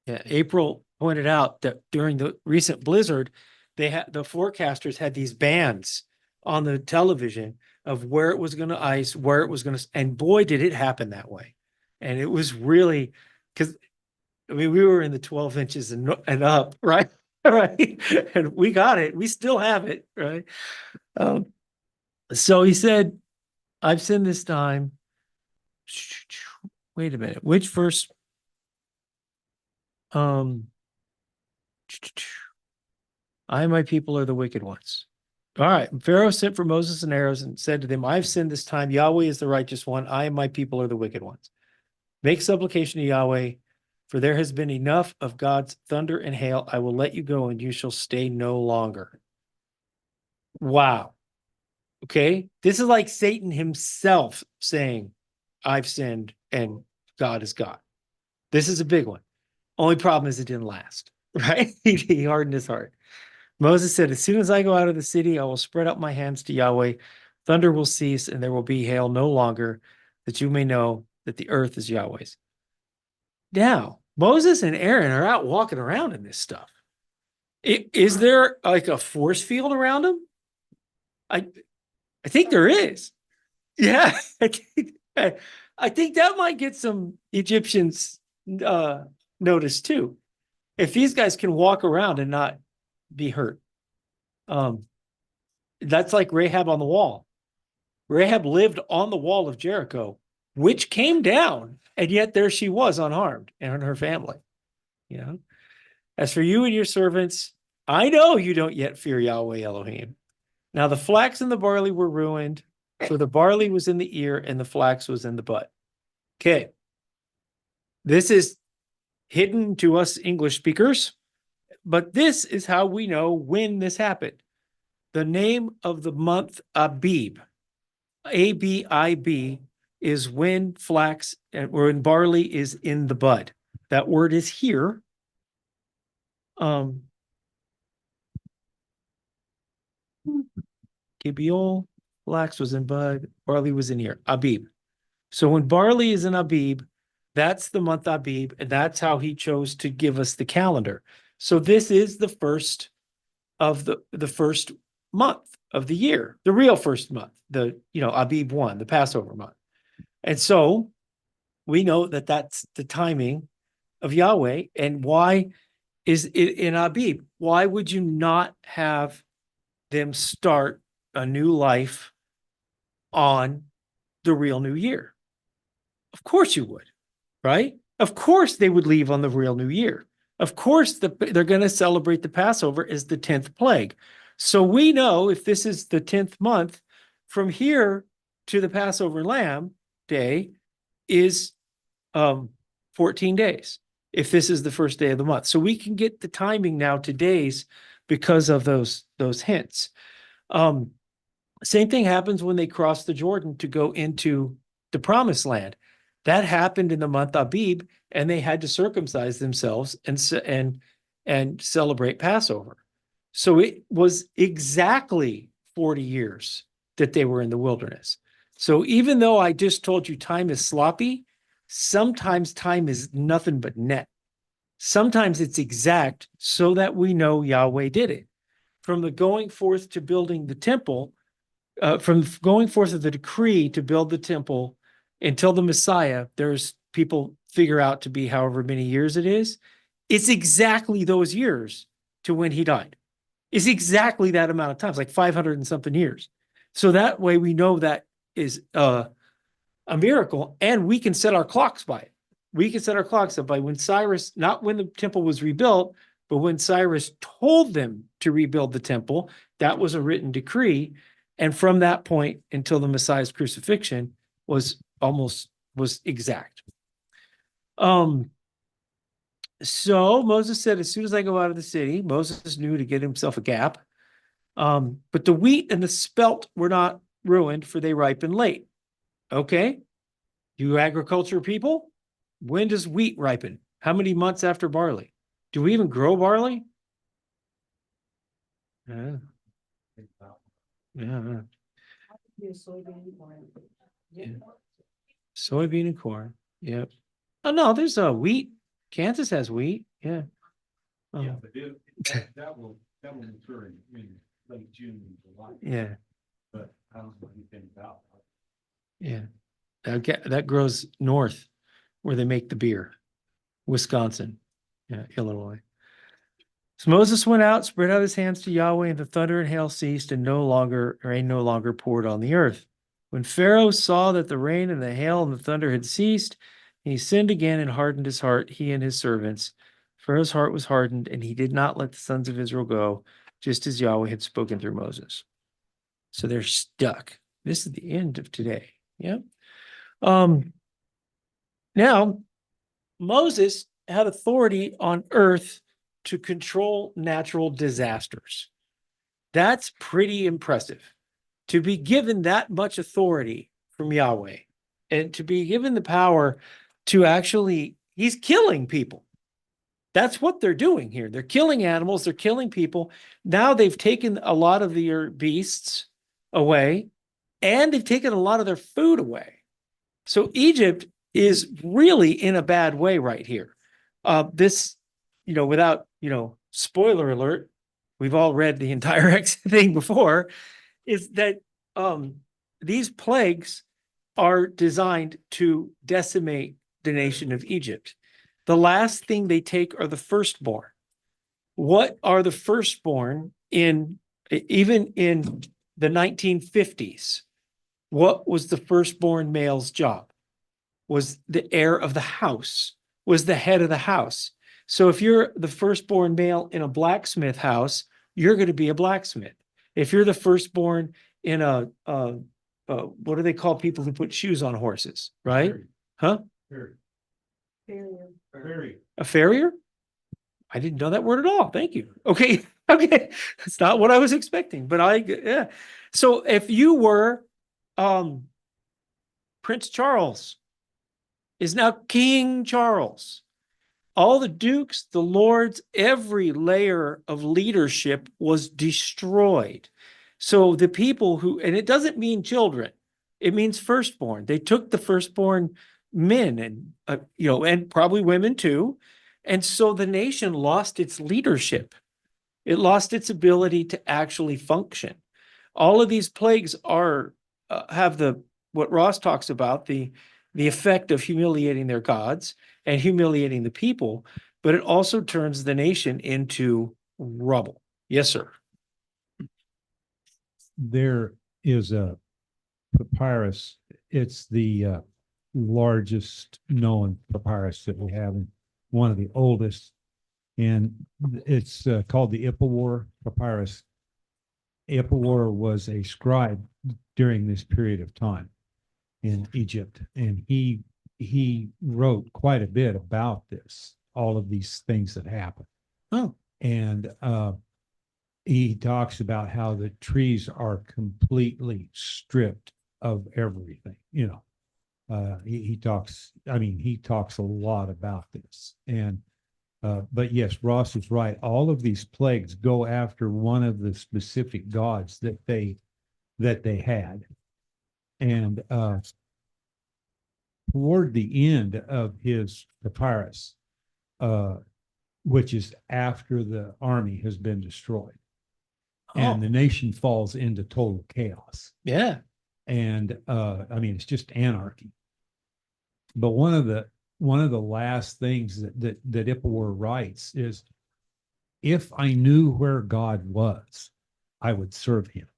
Yeah. April pointed out that during the recent blizzard, the forecasters had these bands on the television of where it was going to ice, where it was going to, and boy, did it happen that way. And it was really, because we were in the 12 inches and up, right? Right. And we got it. We still have it, right? So he said, I've sinned this time. Wait a minute. Which verse? I and my people are the wicked ones. All right. Pharaoh sent for Moses and Aaron and said to them, I've sinned this time. Yahweh is the righteous one. I and my people are the wicked ones. Make supplication to Yahweh, for there has been enough of God's thunder and hail. I will let you go, and you shall stay no longer. Wow. Okay. This is like Satan himself saying, I've sinned and God is God. This is a big one. Only problem is it didn't last, right? He hardened his heart. Moses said, as soon as I go out of the city, I will spread out my hands to Yahweh. Thunder will cease and there will be hail no longer, that you may know that the earth is Yahweh's. Now, Moses and Aaron are out walking around in this stuff. Is there like a force field around them? I think there is. Yeah, I think that might get some Egyptians notice too. If these guys can walk around and not be hurt. That's like Rahab on the wall. Rahab lived on the wall of Jericho, which came down, and yet there she was unharmed, and her family. You know, as for you and your servants, I know you don't yet fear Yahweh Elohim. Now the flax and the barley were ruined, for the barley was in the ear and the flax was in the butt. Okay. This is hidden to us English speakers, but this is how we know when this happened. The name of the month Abib, A-B-I-B, is when flax or when barley is in the bud. That word is here. Gibeol, flax was in bud, barley was in here. Abib. So when barley is in Abib, that's the month Abib, and that's how he chose to give us the calendar. So this is the first of the first month of the year, the real first month, Abib 1, the Passover month. And so we know that that's the timing of Yahweh. And why is it in Abib? Why would you not have them start a new life on the real new year? Of course you would, right? Of course they would leave on the real new year. Of course they're going to celebrate the Passover as the 10th plague. So we know if this is the 10th month, from here to the Passover lamb day is 14 days, if this is the first day of the month. So we can get the timing now to days because of those hints. Same thing happens when they cross the Jordan to go into the promised land. That happened in the month Abib, and they had to circumcise themselves and celebrate Passover. So it was exactly 40 years that they were in the wilderness. So even though I just told you time is sloppy, sometimes time is nothing but net. Sometimes it's exact so that we know Yahweh did it. From the going forth to building the temple, from going forth of the decree to build the temple until the Messiah, there's people figure out to be however many years it is. It's exactly those years to when he died. It's exactly that amount of time. It's like 500 and something years. So that way we know that is a miracle, and we can set our clocks by it. We can set our clocks up by when Cyrus, not when the temple was rebuilt, but when Cyrus told them to rebuild the temple. That was a written decree. And from that point until the Messiah's crucifixion was exact. So Moses said, as soon as I go out of the city, Moses knew to get himself a gap. But the wheat and the spelt were not ruined, for they ripen late. Okay. You agriculture people, when does wheat ripen? How many months after barley? Do we even grow barley? Yeah. Soybean and corn. Yep. Oh no, there's wheat. Kansas has wheat. Yeah. Yeah, but that will mature in late June and July. Yeah. But I don't know anything about it. Yeah. That grows north where they make the beer. Wisconsin. Yeah, Illinois. So Moses went out, spread out his hands to Yahweh, and the thunder and hail ceased, and rain no longer poured on the earth. When Pharaoh saw that the rain and the hail and the thunder had ceased, he sinned again and hardened his heart, he and his servants. Pharaoh's heart was hardened, and he did not let the sons of Israel go, just as Yahweh had spoken through Moses. So they're stuck. This is the end of today. Yeah. Now, Moses had authority on earth to control natural disasters. That's pretty impressive. To be given that much authority from Yahweh and to be given the power to actually, he's killing people. That's what they're doing here. They're killing animals, they're killing people. Now they've taken a lot of their beasts away, and they've taken a lot of their food away. So Egypt is really in a bad way right here. This, without, spoiler alert, we've all read the entire thing before, is that these plagues are designed to decimate the nation of Egypt. The last thing they take are the firstborn. What are the firstborn even in the 1950s? What was the firstborn male's job? Was the heir of the house, was the head of the house. So if you're the firstborn male in a blacksmith house, you're going to be a blacksmith. If you're the firstborn in what do they call people who put shoes on horses, right? Huh? A farrier? I didn't know that word at all. Thank you. Okay. Okay. That's not what I was expecting, but yeah. So if you were Prince Charles is now King Charles. All the dukes, the lords, every layer of leadership was destroyed. So the people who, and it doesn't mean children, it means firstborn. They took the firstborn men and, and probably women too. And so the nation lost its leadership. It lost its ability to actually function. All of these plagues have what Ross talks about, the effect of humiliating their gods and humiliating the people, but it also turns the nation into rubble. Yes, sir. There is a papyrus. It's the largest known papyrus that we have, and one of the oldest, and it's called the Ipuwer papyrus. Ipuwer was a scribe during this period of time in Egypt, and he wrote quite a bit about this, all of these things that happened. Oh, and he talks about how the trees are completely stripped of everything. He talks a lot about this. And but yes, Ross is right. All of these plagues go after one of the specific gods that they had. And toward the end of his papyrus, which is after the army has been destroyed, and the nation falls into total chaos. yeah. And it's just anarchy. But one of the last things that Ipuwer writes is, if I knew where God was, I would serve him.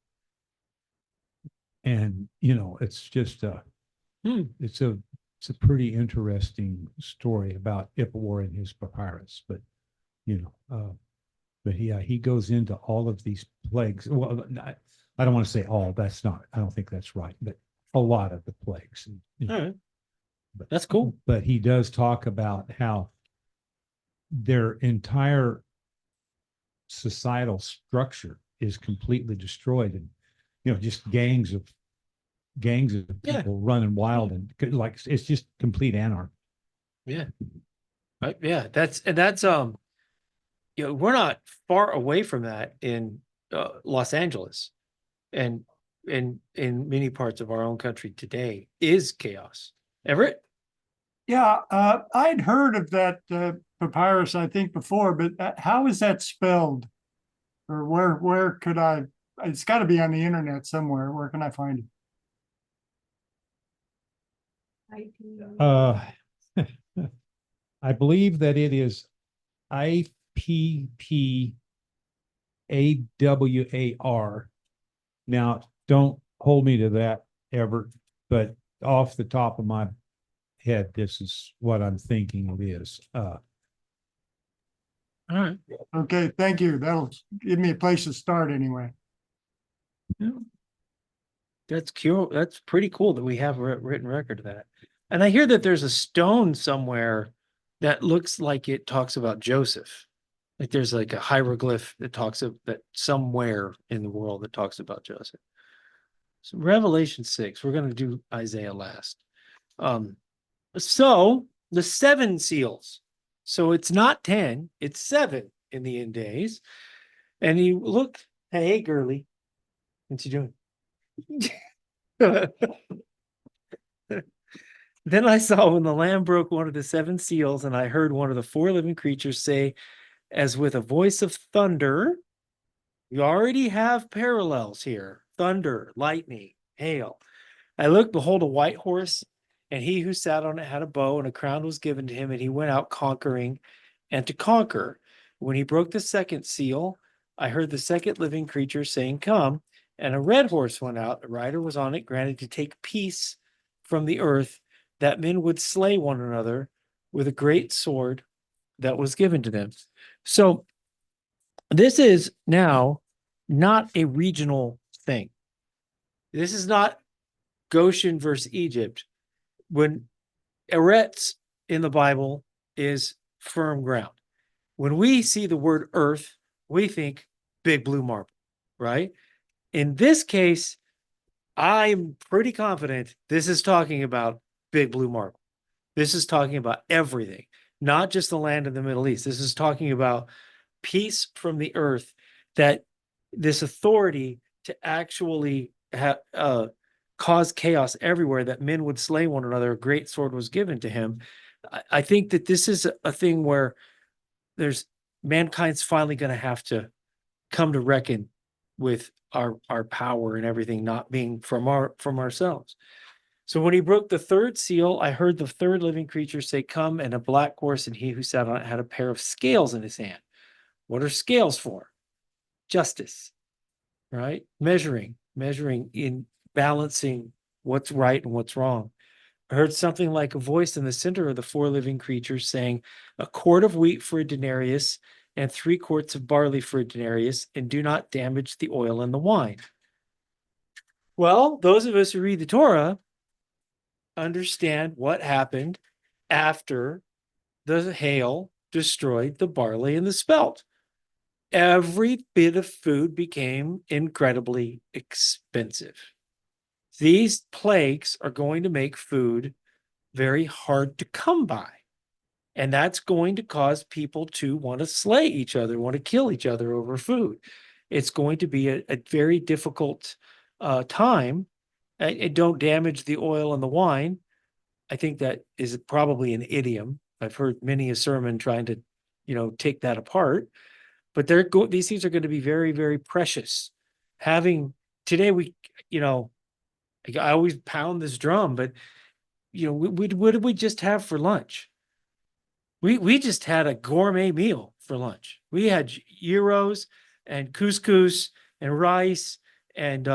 And it's just it's a pretty interesting story about Ipuwer and his papyrus. But he goes into all of these plagues. Well, I don't want to say all. I don't think that's right. But a lot of the plagues. All right. That's cool. But he does talk about how their entire societal structure is completely destroyed, and just gangs of people running wild, and like it's just complete anarchy. Yeah. Right. Yeah. That's we're not far away from that in Los Angeles, and in many parts of our own country today is chaos. Everett? Yeah, I'd heard of that papyrus, I think, before, but how is that spelled? Or where could it's got to be on the internet somewhere. Where can I find it? I believe that it is IPPAWAR. Now, don't hold me to that, Everett, but off the top of my head, this is what I'm thinking it is. All right. Okay, thank you. That'll give me a place to start anyway. Yeah. That's cool. That's pretty cool that we have a written record of that. And I hear that there's a stone somewhere that looks like it talks about Joseph. Like there's like a hieroglyph that talks of that somewhere in the world that talks about Joseph. So Revelation 6, we're going to do Isaiah last. So the 7 seals. So it's not 10, it's 7 in the end days. And he looked, hey, girly, what's you doing? Then I saw when the Lamb broke one of the 7 seals, and I heard one of the 4 living creatures say, as with a voice of thunder. You already have parallels here: thunder, lightning, hail. I looked, behold, a white horse, and he who sat on it had a bow, and a crown was given to him, and he went out conquering and to conquer. When he broke the 2nd seal, I heard the 2nd living creature saying, come, and a red horse went out. The rider was on it, granted to take peace from the earth, that men would slay one another with a great sword that was given to them. So this is now not a regional thing. This is not Goshen versus Egypt. When Eretz in the Bible is firm ground. When we see the word earth, we think big blue marble, right? In this case, I'm pretty confident this is talking about big blue marble. This is talking about everything, not just the land in the Middle East. This is talking about peace from the earth, that this authority to actually cause chaos everywhere, that men would slay one another. A great sword was given to him. I think that this is a thing where mankind's finally going to have to come to reckon with our power and everything not being from ourselves. So when he broke the 3rd seal, I heard the 3rd living creature say, come, and a black horse, and he who sat on it had a pair of scales in his hand. What are scales for? Justice, right? Measuring in balancing what's right and what's wrong. I heard something like a voice in the center of the 4 living creatures saying, a quart of wheat for a denarius and 3 quarts of barley for a denarius, and do not damage the oil and the wine. Well, those of us who read the Torah understand what happened after the hail destroyed the barley and the spelt. Every bit of food became incredibly expensive. These plagues are going to make food very hard to come by. And that's going to cause people to want to slay each other, want to kill each other over food. It's going to be a very difficult time. And don't damage the oil and the wine. I think that is probably an idiom. I've heard many a sermon trying to, take that apart. But these things are going to be very, very precious. Today, I always pound this drum, but what did we just have for lunch? We just had a gourmet meal for lunch. We had gyros and couscous and rice, and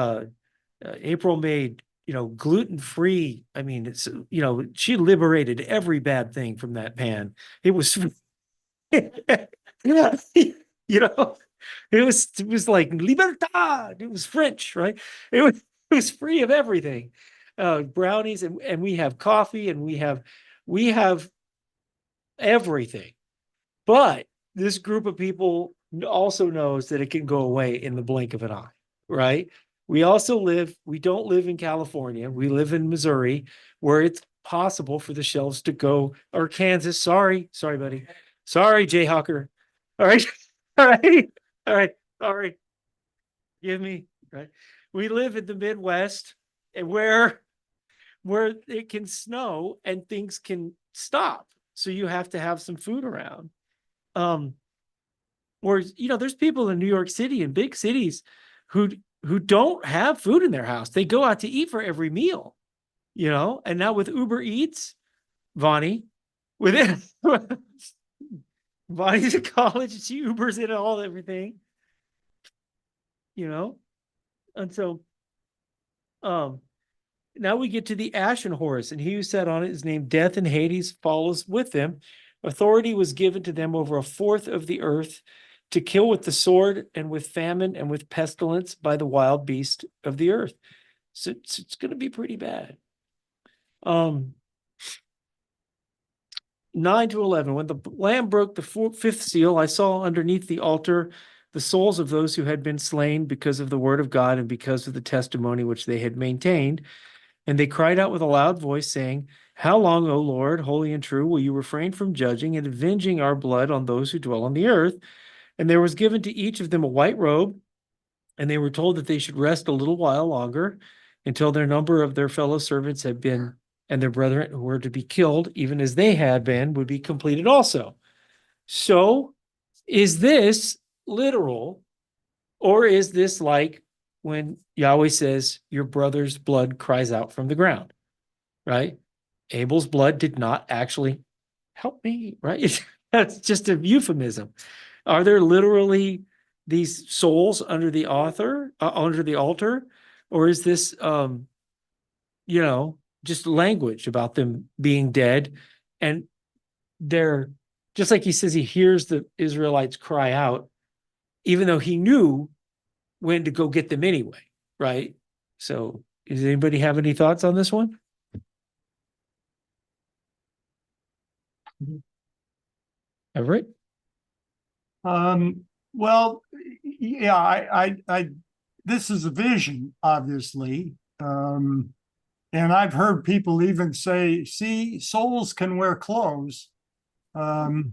April made gluten-free. I mean, it's she liberated every bad thing from that pan. It was yeah. It was like libertad. It was French, right? It was free of everything. Brownies, and we have coffee, and we have everything. But this group of people also knows that it can go away in the blink of an eye, right? We don't live in California. We live in Missouri, where it's possible for the shelves to go, or Kansas. Sorry, buddy. Sorry, Jayhawker. All right. All right. Sorry. Give me, right? We live in the Midwest, and where it can snow and things can stop. So you have to have some food around. Or there's people in New York City and big cities who don't have food in their house. They go out to eat for every meal, and now with Uber Eats, Vonnie, Vonnie's in college, and she Ubers in everything, and so, now we get to the ashen horse, and he who sat on it is named Death, and Hades follows with them. Authority was given to them over 1/4 of the earth, to kill with the sword and with famine and with pestilence by the wild beast of the earth. So it's going to be pretty bad. 9 to 11. When the Lamb broke the 5th seal, I saw underneath the altar the souls of those who had been slain because of the word of God and because of the testimony which they had maintained. And they cried out with a loud voice, saying, How long, O Lord, holy and true, will you refrain from judging and avenging our blood on those who dwell on the earth? And there was given to each of them a white robe, and they were told that they should rest a little while longer until their number of their fellow servants had been, and their brethren who were to be killed, even as they had been, would be completed also. So, is this literal, or is this like when Yahweh says, your brother's blood cries out from the ground, right? Abel's blood did not actually help me, right? That's just a euphemism. Are there literally these souls under the under the altar, or is this, just language about them being dead? And they're just like he says, he hears the Israelites cry out, even though he knew when to go get them anyway, right? So, does anybody have any thoughts on this one? Everett? Well, yeah, this is a vision, obviously. And I've heard people even say, see, souls can wear clothes. So,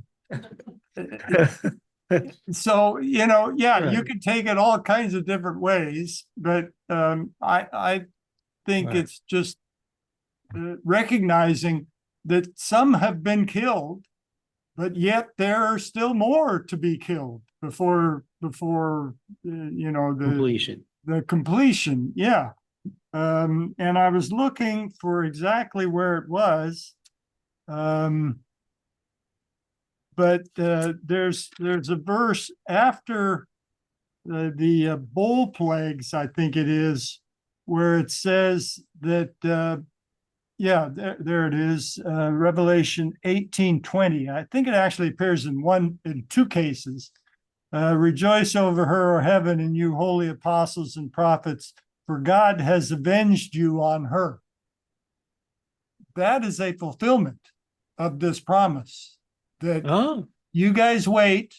yeah, you Right. can take it all kinds of different ways, but I think Right. it's just recognizing that some have been killed, but yet there are still more to be killed before the Completion. the completion. Yeah. And I was looking for exactly where it was. But there's a verse after the bowl plagues, I think it is, where it says that there it is, Revelation 18:20. I think it actually appears in two cases. Rejoice over her, O heaven, and you holy apostles and prophets, for God has avenged you on her. That is a fulfillment of this promise that Oh, you guys wait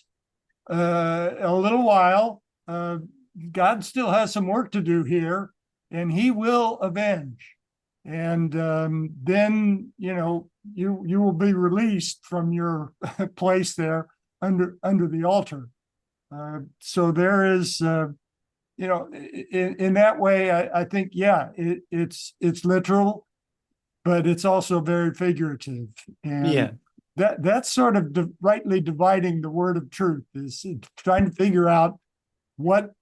a little while. God still has some work to do here, and he will avenge. And then, you will be released from your place there under the altar. So there is, in that way, I think, yeah, it's literal, but it's also very figurative. And yeah. that's sort of rightly dividing the word of truth, is trying to figure out what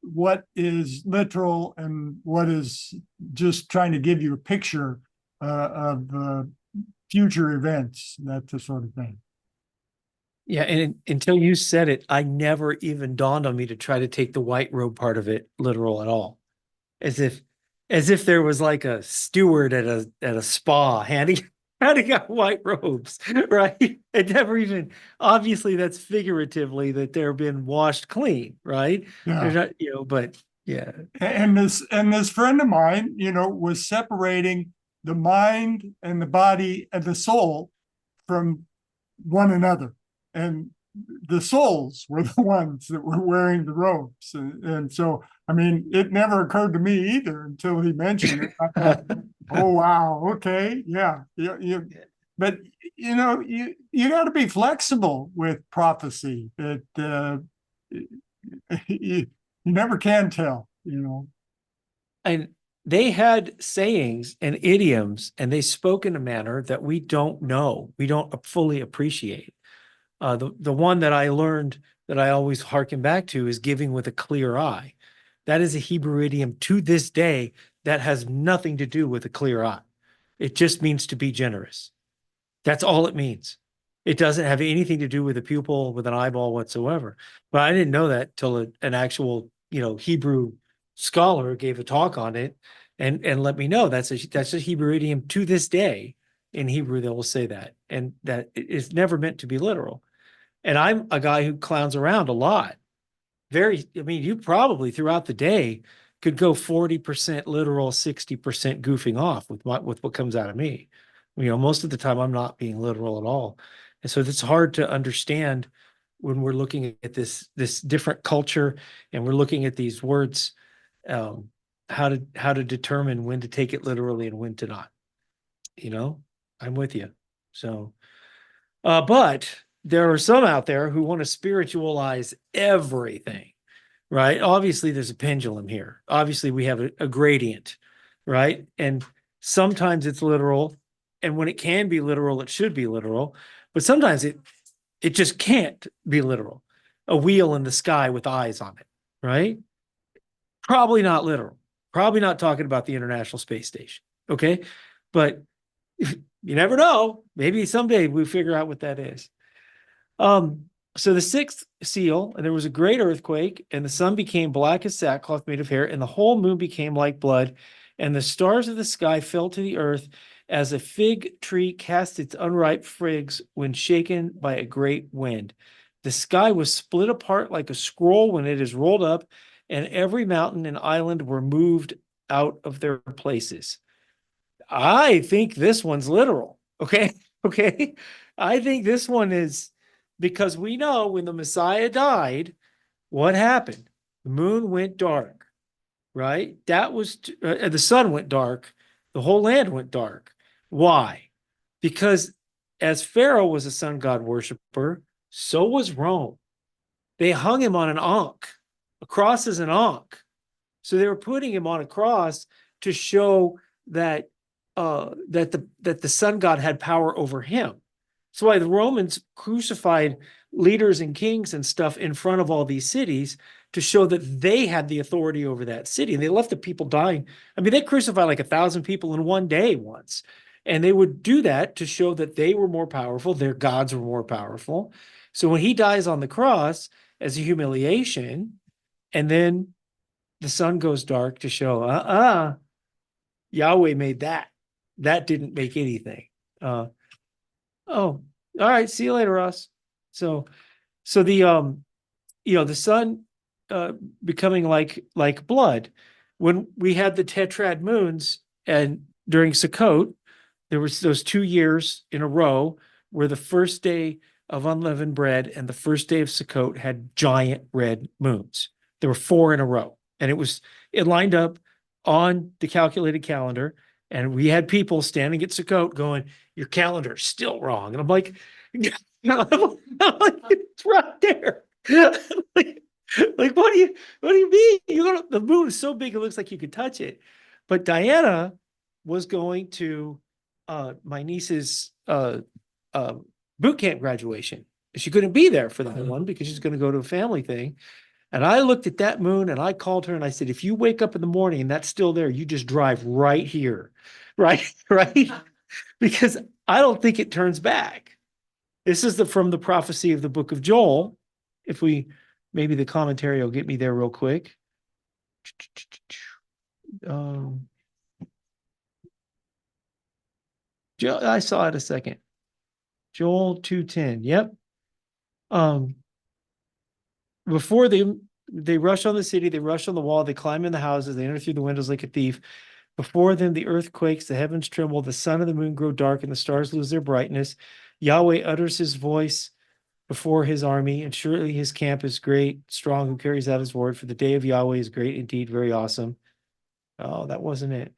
is literal and what is just trying to give you a picture of future events, that sort of thing. Yeah, and until you said it, I never even dawned on me to try to take the white robe part of it literal at all. As if there was like a steward at a spa handing out white robes, right? It never even, obviously that's figuratively that they're being washed clean, right? They're Yeah. not, but yeah. And this friend of mine, was separating the mind and the body and the soul from one another. And the souls were the ones that were wearing the robes. And so, I mean, it never occurred to me either until he mentioned it. I thought, oh, wow. Okay. Yeah. But, you got to be flexible with prophecy. You never can tell, And they had sayings and idioms, and they spoke in a manner that we don't know, we don't fully appreciate. The one that I learned that I always hearken back to is giving with a clear eye. That is a Hebrew idiom to this day that has nothing to do with a clear eye. It just means to be generous. That's all it means. It doesn't have anything to do with a pupil, with an eyeball whatsoever. But I didn't know that till an actual, Hebrew scholar gave a talk on it and let me know that's a Hebrew idiom to this day. In Hebrew, they will say that, and that is never meant to be literal. And I'm a guy who clowns around a lot. You probably throughout the day could go 40% literal, 60% goofing off with what comes out of me. Most of the time I'm not being literal at all. And so it's hard to understand when we're looking at this different culture and we're looking at these words, how to determine when to take it literally and when to not, I'm with you. So, but there are some out there who want to spiritualize everything, right? Obviously, there's a pendulum here. Obviously, we have a gradient, right? And sometimes it's literal, and when it can be literal, it should be literal. But sometimes it just can't be literal. A wheel in the sky with eyes on it, right? Probably not literal. Probably not talking about the International Space Station. Okay. But you never know. Maybe someday we figure out what that is. So the sixth seal, and there was a great earthquake, and the sun became black as sackcloth made of hair, and the whole moon became like blood, and the stars of the sky fell to the earth as a fig tree casts its unripe figs when shaken by a great wind. The sky was split apart like a scroll when it is rolled up, and every mountain and island were moved out of their places. I think this one's literal. Okay. Okay. I think this one is because we know when the Messiah died, what happened? The moon went dark, right? That was the sun went dark. The whole land went dark. Why? Because as Pharaoh was a sun god worshiper, so was Rome. They hung him on an ankh. A cross is an ankh. So they were putting him on a cross to show that that the sun god had power over him. That's why the Romans crucified leaders and kings and stuff in front of all these cities to show that they had the authority over that city. And they left the people dying. I mean, they crucified like 1,000 people in one day once. And they would do that to show that they were more powerful, their gods were more powerful. So when he dies on the cross as a humiliation, and then the sun goes dark to show, Yahweh made that. That didn't make anything. Oh, all right. See you later, Ross. So the the sun becoming like blood. When we had the tetrad moons and during Sukkot, there was those 2 years in a row where the first day of unleavened bread and the first day of Sukkot had giant red moons. There were 4 in a row, and it lined up on the calculated calendar. And we had people standing at Sukkot going, "Your calendar's still wrong." And I'm like, it's right there. like, what do you mean? The moon is so big it looks like you could touch it. But Diana was going to my niece's boot camp graduation. She couldn't be there for that one because she's going to go to a family thing. And I looked at that moon and I called her and I said, if you wake up in the morning and that's still there, you just drive right here. Right. Right. Because I don't think it turns back. This is from the prophecy of the book of Joel. If maybe the commentary will get me there real quick. I saw it a second. Joel 2:10. Yep. Before they rush on the city, they rush on the wall, they climb in the houses, they enter through the windows like a thief. Before them, the earth quakes, the heavens tremble, the sun and the moon grow dark, and the stars lose their brightness. Yahweh utters his voice before his army, and surely his camp is great, strong, who carries out his word. For the day of Yahweh is great indeed, very awesome. Oh, that wasn't it.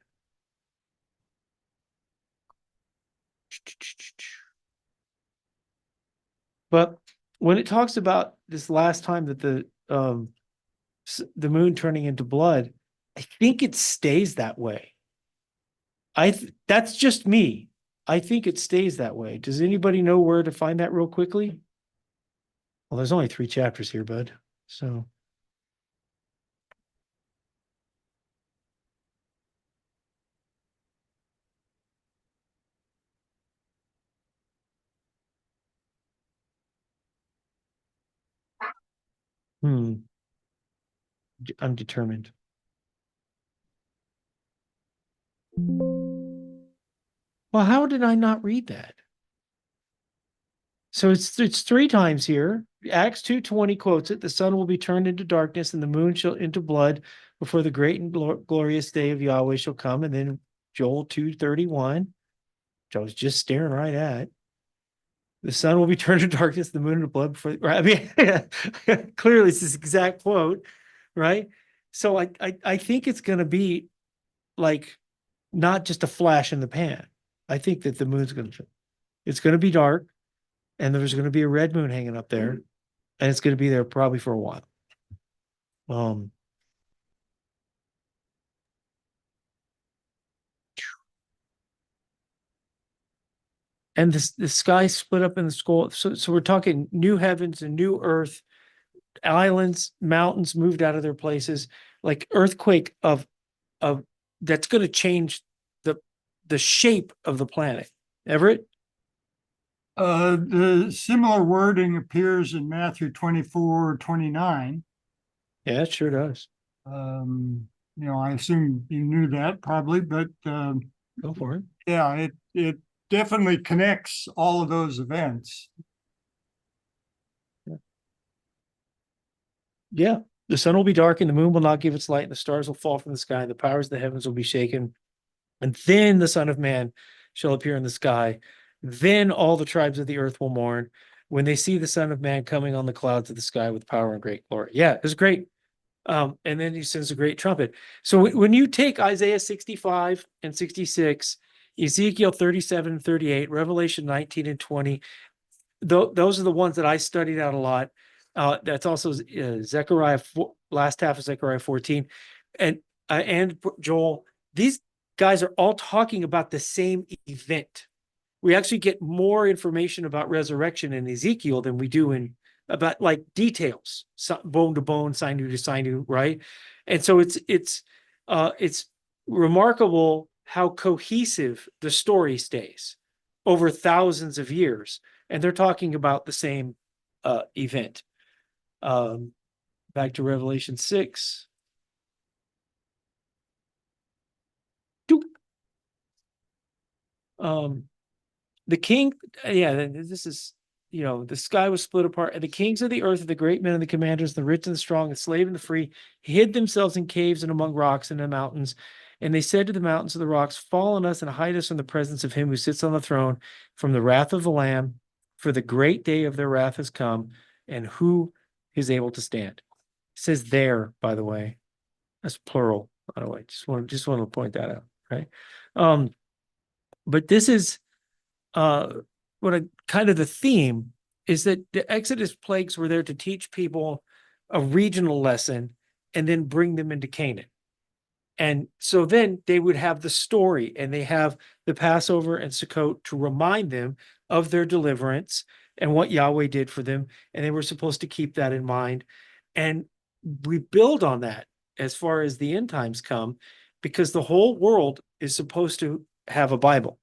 But when it talks about this last time that the moon turning into blood, I think it stays that way. That's just me. I think it stays that way. Does anybody know where to find that real quickly? Well, there's only 3 chapters here, bud. So. I'm determined. Well, how did I not read that? So it's 3 times here. Acts 2:20 quotes it. The sun will be turned into darkness and the moon shall into blood before the great and glorious day of Yahweh shall come. And then Joel 2:31, which I was just staring right at. The sun will be turned to darkness, the moon into blood before. Right? I mean, clearly it's this exact quote, right? So I think it's going to be like not just a flash in the pan. I think that the moon's gonna, it's gonna be dark, and there's gonna be a red moon hanging up there, and it's gonna be there probably for a while. And the sky split up in the skull. So we're talking new heavens and new earth, islands, mountains moved out of their places, like earthquake of that's going to change the shape of the planet. Everett? The similar wording appears in Matthew 24:29. Yeah, it sure does. I assume you knew that probably, but Go for it. yeah, it definitely connects all of those events. Yeah. The sun will be dark and the moon will not give its light and the stars will fall from the sky and the powers of the heavens will be shaken. And then the Son of Man shall appear in the sky. Then all the tribes of the earth will mourn when they see the Son of Man coming on the clouds of the sky with power and great glory. Yeah, it's great. And then he sends a great trumpet. So when you take Isaiah 65 and 66, Ezekiel 37 and 38, Revelation 19 and 20, those are the ones that I studied out a lot. That's also Zechariah, last half of Zechariah 14, and Joel. These guys are all talking about the same event. We actually get more information about resurrection in Ezekiel than we do in about like details, bone to bone, sinew to sinew, right? And so it's remarkable how cohesive the story stays over thousands of years, and they're talking about the same event. Back to Revelation 6. The king, this is, the sky was split apart, and the kings of the earth, the great men and the commanders, the rich and the strong, the slave and the free, hid themselves in caves and among rocks and in mountains. And they said to the mountains of the rocks, fall on us and hide us from the presence of him who sits on the throne, from the wrath of the Lamb, for the great day of their wrath has come, and who is able to stand? It says there, by the way. That's plural, by the way. Just want to point that out, right? But this is kind of the theme is that the Exodus plagues were there to teach people a regional lesson and then bring them into Canaan. And so then they would have the story, and they have the Passover and Sukkot to remind them of their deliverance and what Yahweh did for them. And they were supposed to keep that in mind. And we build on that as far as the end times come, because the whole world is supposed to have a Bible.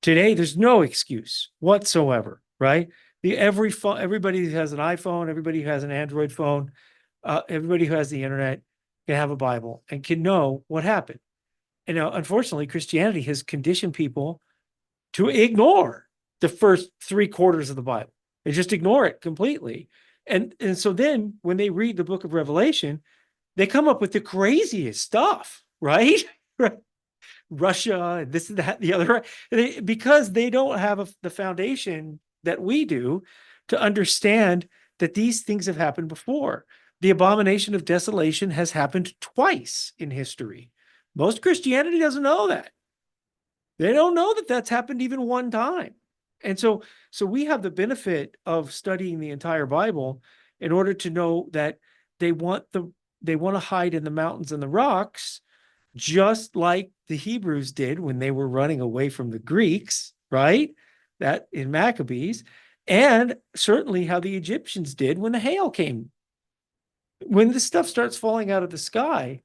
Today, there's no excuse whatsoever, right? Everybody who has an iPhone, everybody who has an Android phone, everybody who has the internet can have a Bible and can know what happened. And now, unfortunately, Christianity has conditioned people to ignore the first 3/4 of the Bible. They just ignore it completely. And so then when they read the book of Revelation, they come up with the craziest stuff, right? Russia, and this and that, the other, because they don't have the foundation that we do to understand that these things have happened before. The abomination of desolation has happened twice in history. Most Christianity doesn't know that. They don't know that that's happened even one time. And so we have the benefit of studying the entire Bible in order to know that they want to hide in the mountains and the rocks, just like the Hebrews did when they were running away from the Greeks, right? That in Maccabees, and certainly how the Egyptians did when the hail came. When the stuff starts falling out of the sky,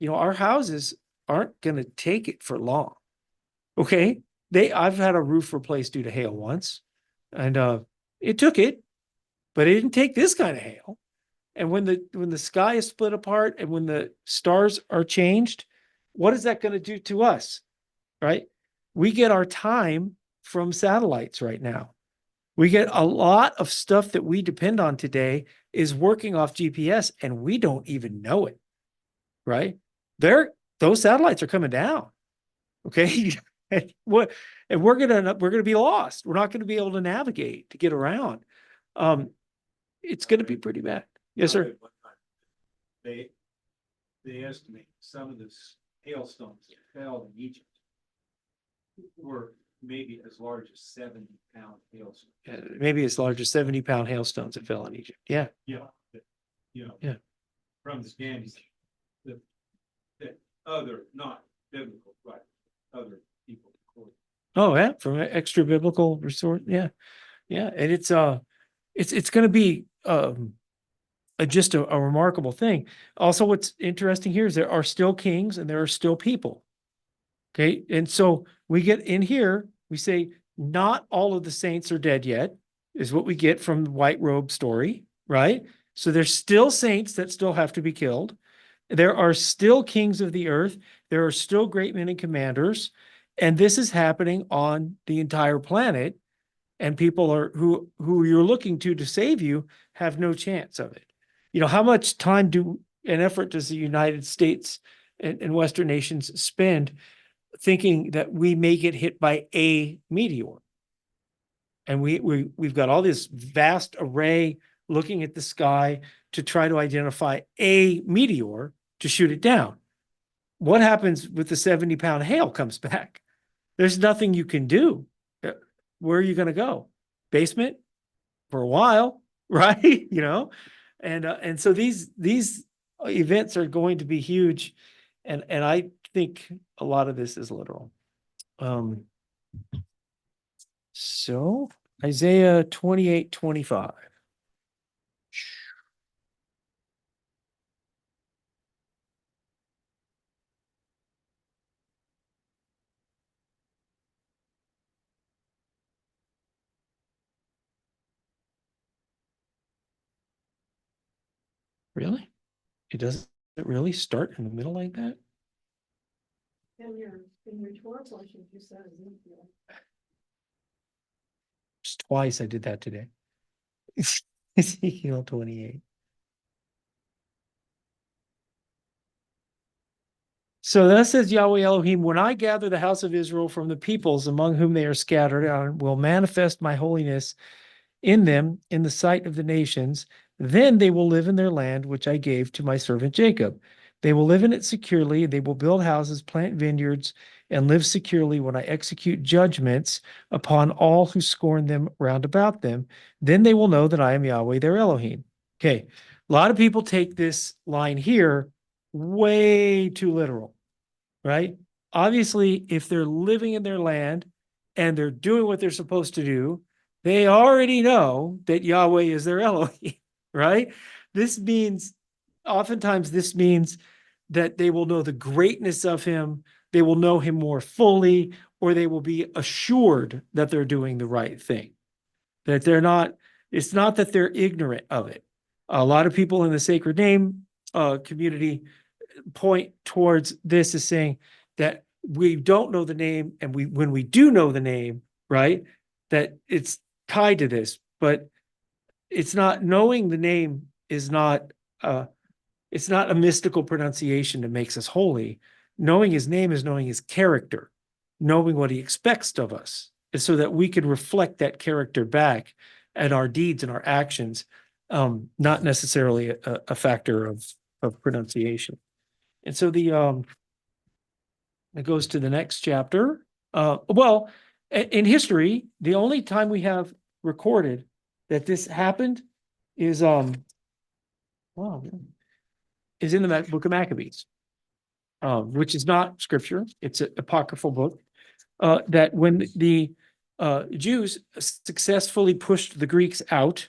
our houses aren't going to take it for long. Okay. I've had a roof replaced due to hail once, and it took it, but it didn't take this kind of hail. And when the sky is split apart and when the stars are changed, what is that going to do to us? Right? We get our time from satellites right now. We get a lot of stuff that we depend on today is working off GPS, and we don't even know it. Right? Those satellites are coming down. Okay. And we're gonna be lost. We're not going to be able to navigate to get around. It's going to be pretty bad. Yes, sir. They estimate some of this hailstones that fell in Egypt Or maybe as large as 70-pound hailstones. maybe as large as 70-pound hailstones that fell in Egypt. Yeah. Yeah. that, You know. Yeah. From the Scandis, that other, not biblical, right, other people. Oh, yeah, from an extra biblical resort. Yeah. Yeah. And it's going to be, just a remarkable thing. Also, what's interesting here is there are still kings and there are still people. Okay. And so we get in here, we say, not all of the saints are dead yet, is what we get from the white robe story, right? So there's still saints that still have to be killed. There are still kings of the earth. There are still great men and commanders. And this is happening on the entire planet. And people are who you're looking to save you have no chance of it. You know, how much time and effort does the United States and Western nations spend thinking that we may get hit by a meteor? And we've got all this vast array looking at the sky to try to identify a meteor to shoot it down. What happens with the 70-pound hail comes back? There's nothing you can do. Where are you going to go? Basement for a while, right? You know, and so these events are going to be huge, and I think a lot of this is literal. So Isaiah 28:25. Really? It doesn't really start in the middle like that? In your Torah portion, you said Ezekiel. Just twice I did that today. Ezekiel 28. So thus says Yahweh Elohim, when I gather the house of Israel from the peoples among whom they are scattered, I will manifest my holiness in them in the sight of the nations. Then they will live in their land, which I gave to my servant Jacob. They will live in it securely. They will build houses, plant vineyards, and live securely when I execute judgments upon all who scorn them round about them. Then they will know that I am Yahweh, their Elohim. Okay. A lot of people take this line here way too literal, right? Obviously, if they're living in their land and they're doing what they're supposed to do, they already know that Yahweh is their Elohim, right? Oftentimes this means that they will know the greatness of him, they will know him more fully, or they will be assured that they're doing the right thing. That it's not that they're ignorant of it. A lot of people in the sacred name community point towards this as saying that we don't know the name, and when we do know the name, right, that it's tied to this, but it's not. Knowing the name is not it's not a mystical pronunciation that makes us holy. Knowing his name is knowing his character, knowing what he expects of us, and so that we can reflect that character back at our deeds and our actions, not necessarily a factor of pronunciation. And so it goes to the next chapter. Well, in history, the only time we have recorded that this happened is in the book of Maccabees, which is not scripture. It's an apocryphal book, that when the Jews successfully pushed the Greeks out,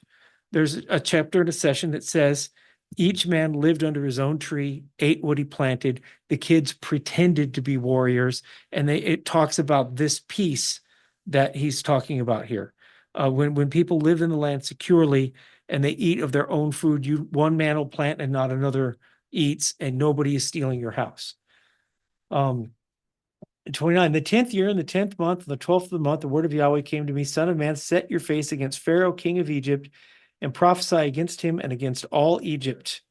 there's a chapter in a session that says each man lived under his own tree, ate what he planted. The kids pretended to be warriors, and it talks about this peace that he's talking about here. When people live in the land securely and they eat of their own food, one man will plant and not another eats, and nobody is stealing your house. 29, the 10th year, in the 10th month, the 12th of the month, the word of Yahweh came to me, Son of man, set your face against Pharaoh, king of Egypt, and prophesy against him and against all Egypt.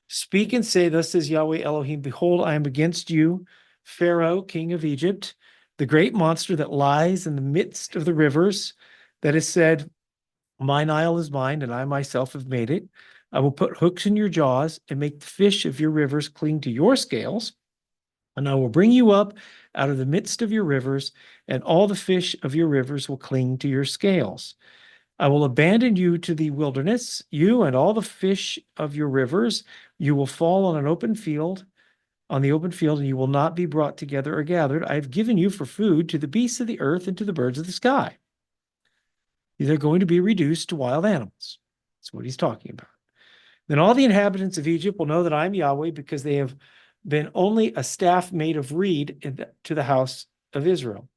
Speak and say, thus says Yahweh Elohim, behold, I am against you, Pharaoh, king of Egypt, the great monster that lies in the midst of the rivers, that has said, my Nile is mine, and I myself have made it. I will put hooks in your jaws and make the fish of your rivers cling to your scales. And I will bring you up out of the midst of your rivers, and all the fish of your rivers will cling to your scales. I will abandon you to the wilderness, you and all the fish of your rivers. You will fall on the open field, and you will not be brought together or gathered. I have given you for food to the beasts of the earth and to the birds of the sky. They're going to be reduced to wild animals. That's what he's talking about. Then all the inhabitants of Egypt will know that I am Yahweh, because they have been only a staff made of reed to the house of Israel.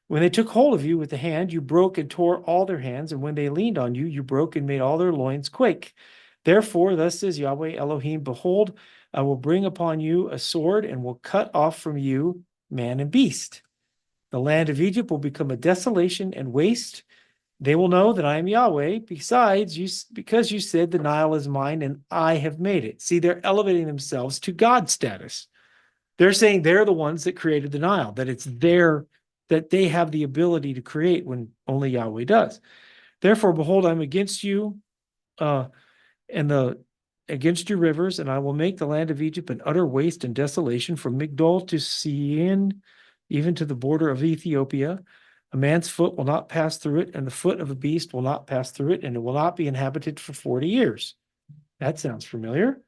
When they took hold of you with the hand, you broke and tore all their hands, and when they leaned on you, you broke and made all their loins quake. Therefore, thus says Yahweh Elohim, behold, I will bring upon you a sword and will cut off from you man and beast. The land of Egypt will become a desolation and waste. They will know that I am Yahweh, because you said the Nile is mine and I have made it. See, they're elevating themselves to God status. They're saying they're the ones that created the Nile, that it's that they have the ability to create when only Yahweh does. Therefore, behold, I'm against you, against your rivers, and I will make the land of Egypt an utter waste and desolation, from Migdol to Sin, even to the border of Ethiopia. A man's foot will not pass through it, and the foot of a beast will not pass through it, and it will not be inhabited for 40 years. That sounds familiar.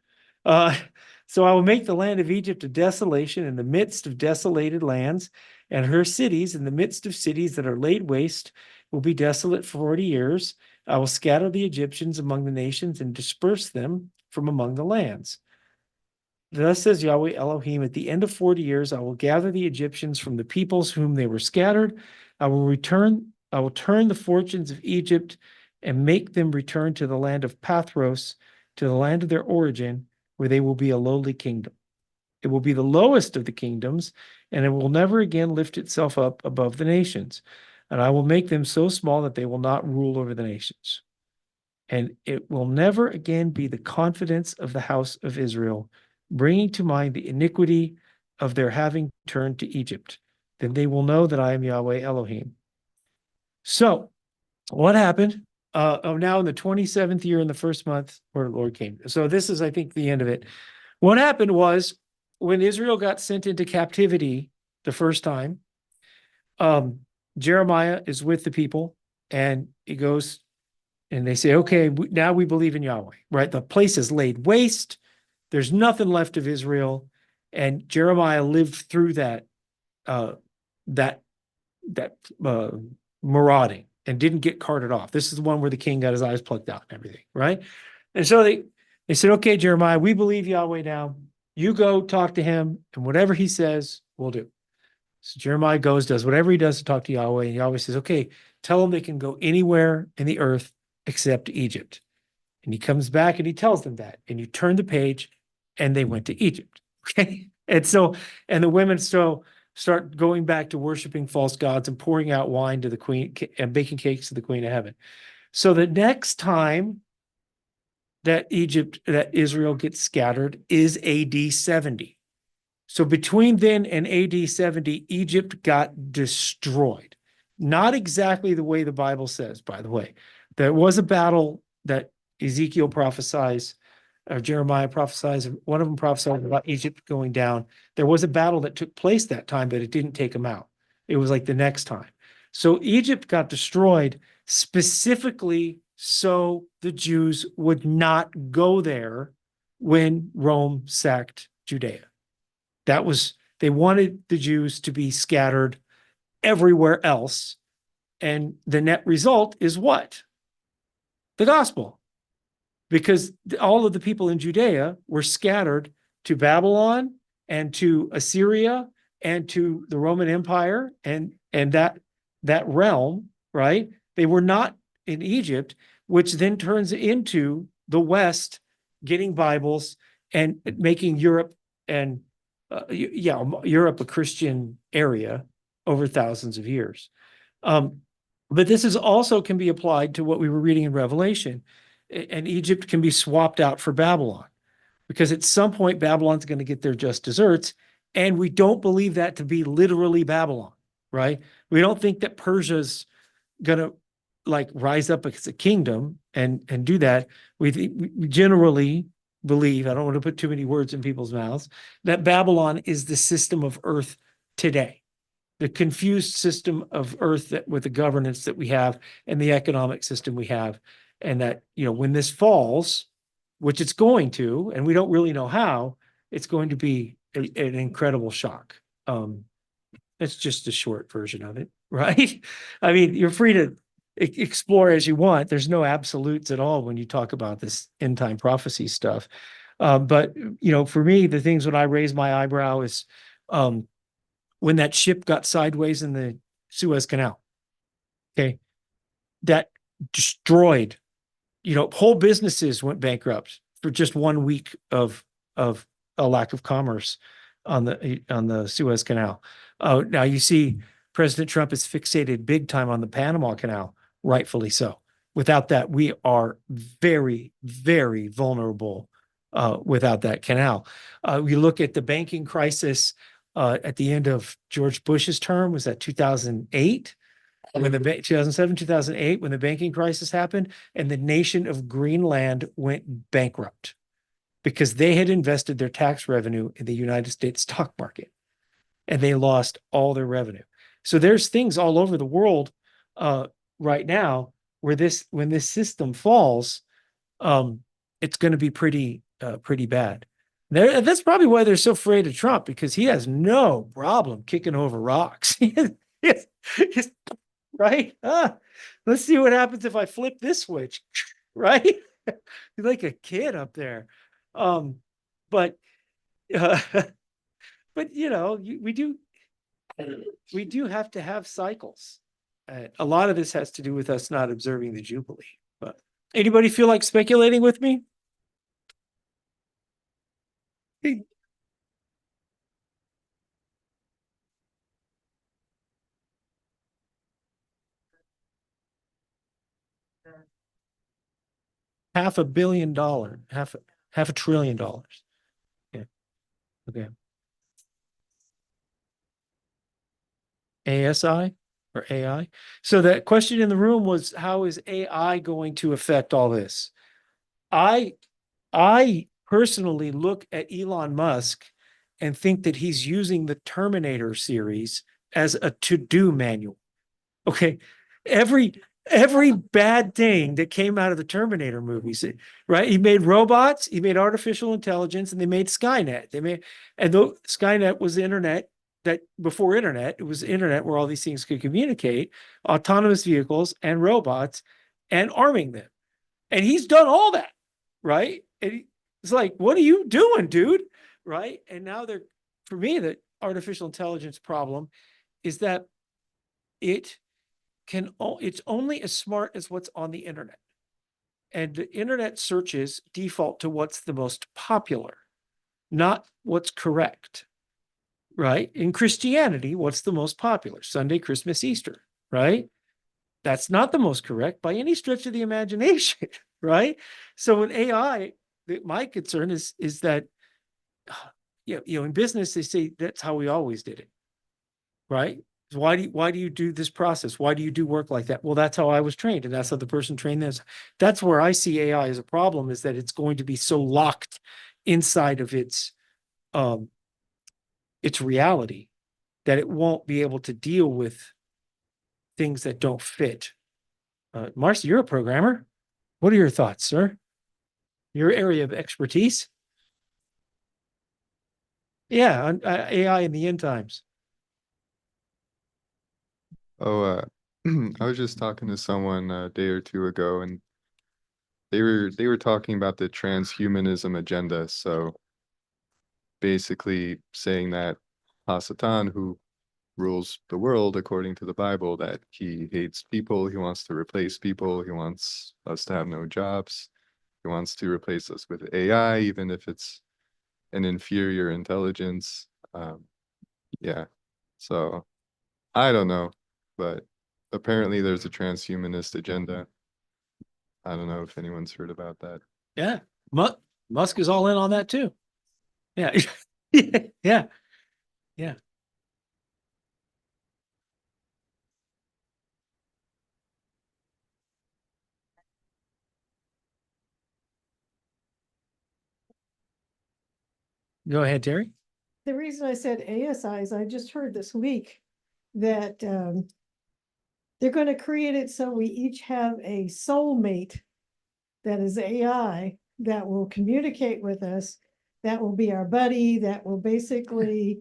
So I will make the land of Egypt a desolation in the midst of desolated lands, and her cities in the midst of cities that are laid waste will be desolate for 40 years. I will scatter the Egyptians among the nations and disperse them from among the lands. Thus says Yahweh Elohim, at the end of 40 years, I will gather the Egyptians from the peoples whom they were scattered. I will turn the fortunes of Egypt and make them return to the land of Pathros, to the land of their origin, where they will be a lowly kingdom. It will be the lowest of the kingdoms, and it will never again lift itself up above the nations. And I will make them so small that they will not rule over the nations. And it will never again be the confidence of the house of Israel, bringing to mind the iniquity of their having turned to Egypt. Then they will know that I am Yahweh Elohim. So, what happened? Now in the 27th year in the first month, where the Lord came. So this is, I think, the end of it. What happened was, when Israel got sent into captivity the first time, Jeremiah is with the people, and he goes, and they say, okay, now we believe in Yahweh, right? The place is laid waste. There's nothing left of Israel. And Jeremiah lived through that marauding and didn't get carted off. This is the one where the king got his eyes plucked out and everything, right? And so they said, okay, Jeremiah, we believe Yahweh now. You go talk to him, and whatever he says, we'll do. So Jeremiah goes, does whatever he does to talk to Yahweh, and Yahweh says, okay, tell them they can go anywhere in the earth except Egypt. And he comes back and he tells them that. And you turn the page, and they went to Egypt. Okay. And the women start going back to worshiping false gods and pouring out wine to the queen and baking cakes to the queen of heaven. So the next time that Israel gets scattered is AD 70. So between then and AD 70, Egypt got destroyed. Not exactly the way the Bible says, by the way. There was a battle that Ezekiel prophesies, or Jeremiah prophesies, and one of them prophesied about Egypt going down. There was a battle that took place that time, but it didn't take them out. It was like the next time. So Egypt got destroyed specifically so the Jews would not go there when Rome sacked Judea. They wanted the Jews to be scattered everywhere else. And the net result is what? The gospel. Because all of the people in Judea were scattered to Babylon and to Assyria and to the Roman Empire and that realm, right? They were not in Egypt, which then turns into the West getting Bibles and making Europe and Europe a Christian area over thousands of years. But this is also can be applied to what we were reading in Revelation. And Egypt can be swapped out for Babylon, because at some point Babylon's going to get their just desserts, and we don't believe that to be literally Babylon, right? We don't think that Persia's going to like rise up as a kingdom and do that. We generally believe, I don't want to put too many words in people's mouths, that Babylon is the system of earth today. The confused system of earth that with the governance that we have and the economic system we have. And that, when this falls, which it's going to, and we don't really know how, it's going to be an incredible shock. It's just a short version of it, right? I mean, you're free to explore as you want. There's no absolutes at all when you talk about this end time prophecy stuff. But for me, the things when I raise my eyebrow is when that ship got sideways in the Suez Canal. Okay. That destroyed, whole businesses went bankrupt for just 1 week of a lack of commerce on the Suez Canal. Now you see President Trump is fixated big time on the Panama Canal, rightfully so. Without that, we are very, very vulnerable without that canal. We look at the banking crisis at the end of George Bush's term, was that 2008? When the 2007, 2008, when the banking crisis happened, and the nation of Greenland went bankrupt because they had invested their tax revenue in the United States stock market, and they lost all their revenue. So there's things all over the world right now where when this system falls, it's going to be pretty bad. That's probably why they're so afraid of Trump, because he has no problem kicking over rocks. Right? Let's see what happens if I flip this switch, right? You're like a kid up there. But we do have to have cycles. A lot of this has to do with us not observing the Jubilee. But anybody feel like speculating with me? $500 billion, half a trillion dollars. Yeah. Okay. ASI or AI. So the question in the room was, how is AI going to affect all this? I personally look at Elon Musk and think that he's using the Terminator series as a to-do manual. Okay. Every bad thing that came out of the Terminator movies, right? He made robots, he made artificial intelligence, and they made Skynet. And though Skynet was the internet, that before internet, it was the internet where all these things could communicate, autonomous vehicles and robots, and arming them. And he's done all that, right? And it's like, what are you doing, dude? Right? And now for me, the artificial intelligence problem is that it's only as smart as what's on the internet. And the internet searches default to what's the most popular, not what's correct. Right? In Christianity, what's the most popular? Sunday, Christmas, Easter, right? That's not the most correct by any stretch of the imagination, right? So in AI, my concern is that, in business, they say that's how we always did it, right? Why do you do this process? Why do you do work like that? Well, that's how I was trained, and that's how the person trained this. That's where I see AI as a problem, is that it's going to be so locked inside of its reality that it won't be able to deal with things that don't fit. Marcy, you're a programmer. What are your thoughts, sir? Your area of expertise? Yeah, on AI in the end times. Oh, I was just talking to someone a day or two ago, and they were talking about the transhumanism agenda. So basically saying that Hasatan, who rules the world according to the Bible, that he hates people, he wants to replace people, he wants us to have no jobs, he wants to replace us with AI, even if it's an inferior intelligence. Yeah, so I don't know, but apparently there's a transhumanist agenda. I don't know if anyone's heard about that. Yeah, Musk is all in on that too. Yeah, yeah, yeah. Go ahead, Terry. The reason I said ASI is I just heard this week that they're going to create it so we each have a soulmate that is AI that will communicate with us, that will be our buddy, that will basically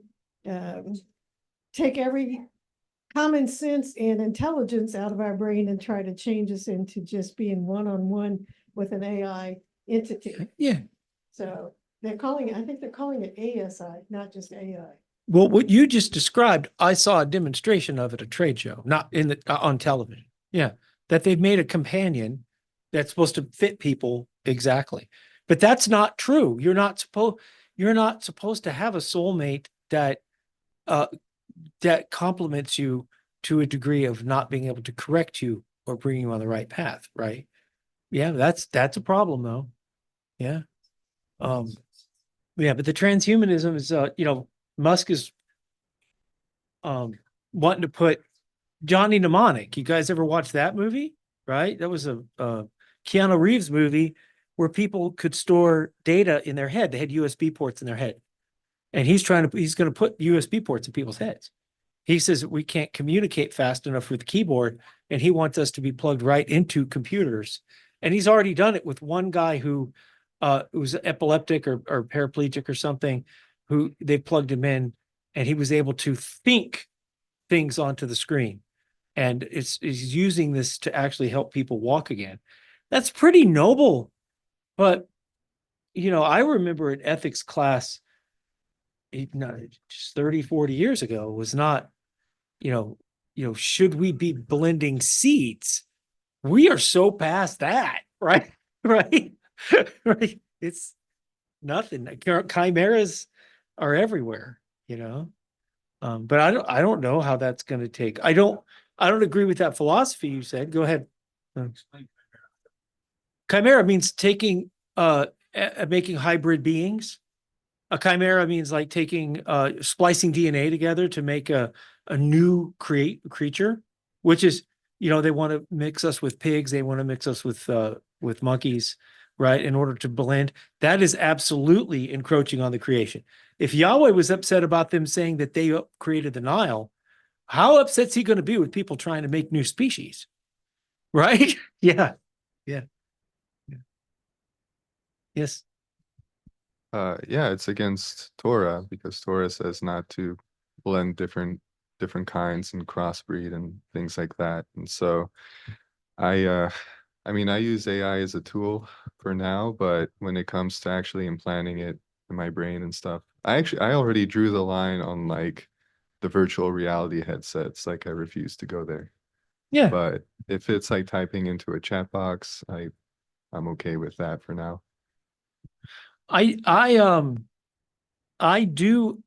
take every common sense and intelligence out of our brain and try to change us into just being one-on-one with an AI entity. Yeah. So they're calling it, I think they're calling it ASI, not just AI. Well, what you just described, I saw a demonstration of at a trade show, not in the on television. Yeah, that they've made a companion that's supposed to fit people exactly. But that's not true. You're not supposed to have a soulmate that that complements you to a degree of not being able to correct you or bring you on the right path, right? Yeah, that's a problem though. Yeah. Yeah, but the transhumanism is Musk is wanting to put Johnny Mnemonic. You guys ever watch that movie? Right? That was a Keanu Reeves movie where people could store data in their head. They had USB ports in their head. And he's going to put USB ports in people's heads. He says we can't communicate fast enough with the keyboard, and he wants us to be plugged right into computers. And he's already done it with one guy who was epileptic or paraplegic or something, who they plugged him in, and he was able to think things onto the screen. And he's using this to actually help people walk again. That's pretty noble. But, I remember an ethics class, just 30, 40 years ago, was not, should we be blending seeds? We are so past that, right? Right? Right? It's nothing. Chimeras are everywhere, but I don't know how that's going to take. I don't agree with that philosophy you said. Go ahead. Chimera means taking making hybrid beings. A chimera means like taking splicing DNA together to make a new creature, which is, they want to mix us with pigs, they want to mix us with monkeys, right, in order to blend. That is absolutely encroaching on the creation. If Yahweh was upset about them saying that they created the Nile, how upset's he going to be with people trying to make new species? Right? Yeah. Yes. Yeah, it's against Torah because Torah says not to blend different kinds and crossbreed and things like that. And so I use AI as a tool for now, but when it comes to actually implanting it in my brain and stuff, I already drew the line on like the virtual reality headsets. Like I refuse to go there. Yeah. But if it's like typing into a chat box, I'm okay with that for now. I do,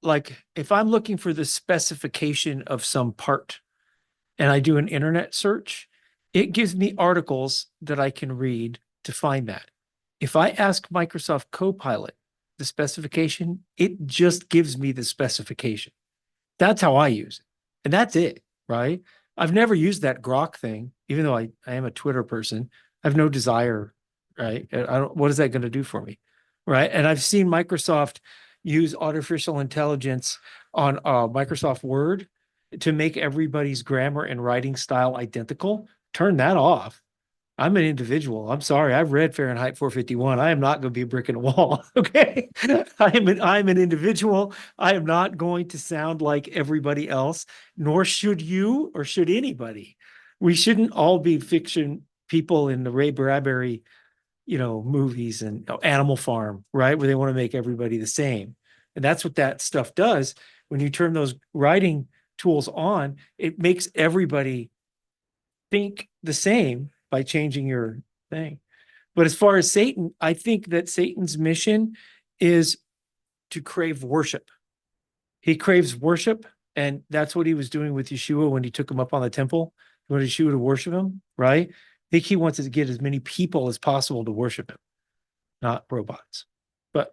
like, if I'm looking for the specification of some part and I do an internet search, it gives me articles that I can read to find that. If I ask Microsoft Copilot the specification, it just gives me the specification. That's how I use it. And that's it, right? I've never used that Grok thing, even though I am a Twitter person. I have no desire, right? What is that going to do for me? Right. And I've seen Microsoft use artificial intelligence on Microsoft Word to make everybody's grammar and writing style identical. Turn that off. I'm an individual. I'm sorry. I've read Fahrenheit 451. I am not going to be a brick in a wall. Okay. I'm an individual. I am not going to sound like everybody else, nor should you or should anybody. We shouldn't all be fiction people in the Ray Bradbury movies and Animal Farm, right? Where they want to make everybody the same. And that's what that stuff does. When you turn those writing tools on, it makes everybody think the same by changing your thing. But as far as Satan, I think that Satan's mission is to crave worship. He craves worship, and that's what he was doing with Yeshua when he took him up on the temple. He wanted Yeshua to worship him, right? I think he wants to get as many people as possible to worship him, not robots. But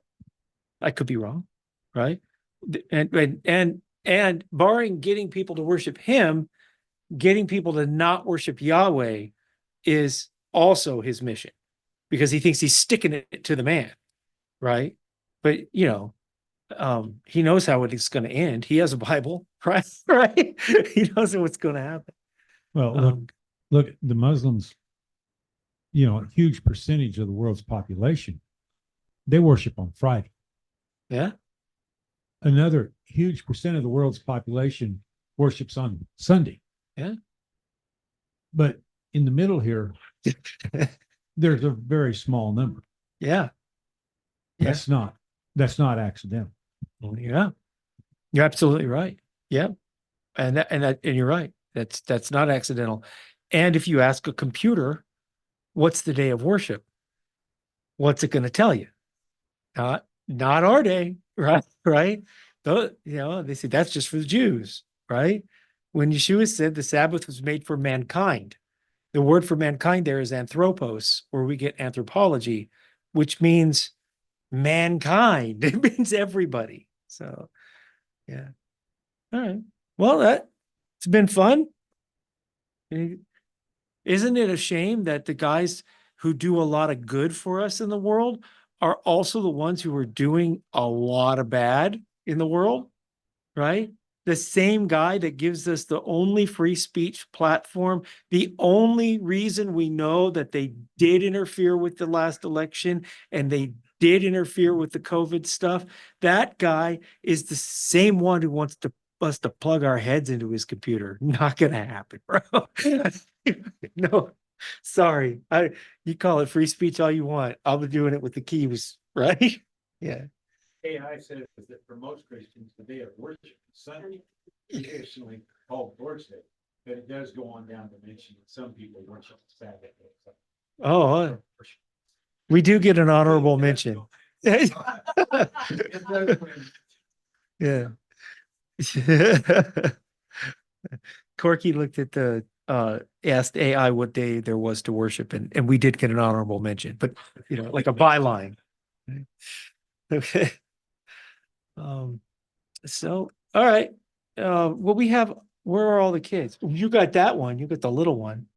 I could be wrong, right? And barring getting people to worship him, getting people to not worship Yahweh is also his mission, because he thinks he's sticking it to the man, right? But he knows how it's going to end. He has a Bible, right? Right? He knows what's going to happen. Well, Um, look, the Muslims, a huge percentage of the world's population, they worship on Friday. yeah. Another huge percent of the world's population worships on Sunday. Yeah. But in the middle here, there's a very small number. Yeah. Yeah. That's not accidental. Yeah. You're absolutely right. Yeah. And you're right. That's not accidental. And if you ask a computer, what's the day of worship? What's it going to tell you? Not our day, right? Right. They say that's just for the Jews, right? When Yeshua said the Sabbath was made for mankind, the word for mankind there is anthropos, where we get anthropology, which means mankind. It means everybody. So, yeah. All right. Well, it's been fun. Isn't it a shame that the guys who do a lot of good for us in the world are also the ones who are doing a lot of bad in the world, right? The same guy that gives us the only free speech platform, the only reason we know that they did interfere with the last election and they did interfere with the COVID stuff, that guy is the same one who wants us to plug our heads into his computer. Not gonna happen, bro. No, sorry. You call it free speech all you want. I'll be doing it with the keys, right? Yeah. AI says that for most Christians, the day of worship is Sunday, traditionally called Lord's Day, but it does go on down to mention that some people worship Sabbath. Oh, we do get an honorable mention. It does when- Yeah. Corky looked at asked AI what day there was to worship, and we did get an honorable mention, but like a byline. Okay. So all right. Well, where are all the kids? You got that one, you got the little one.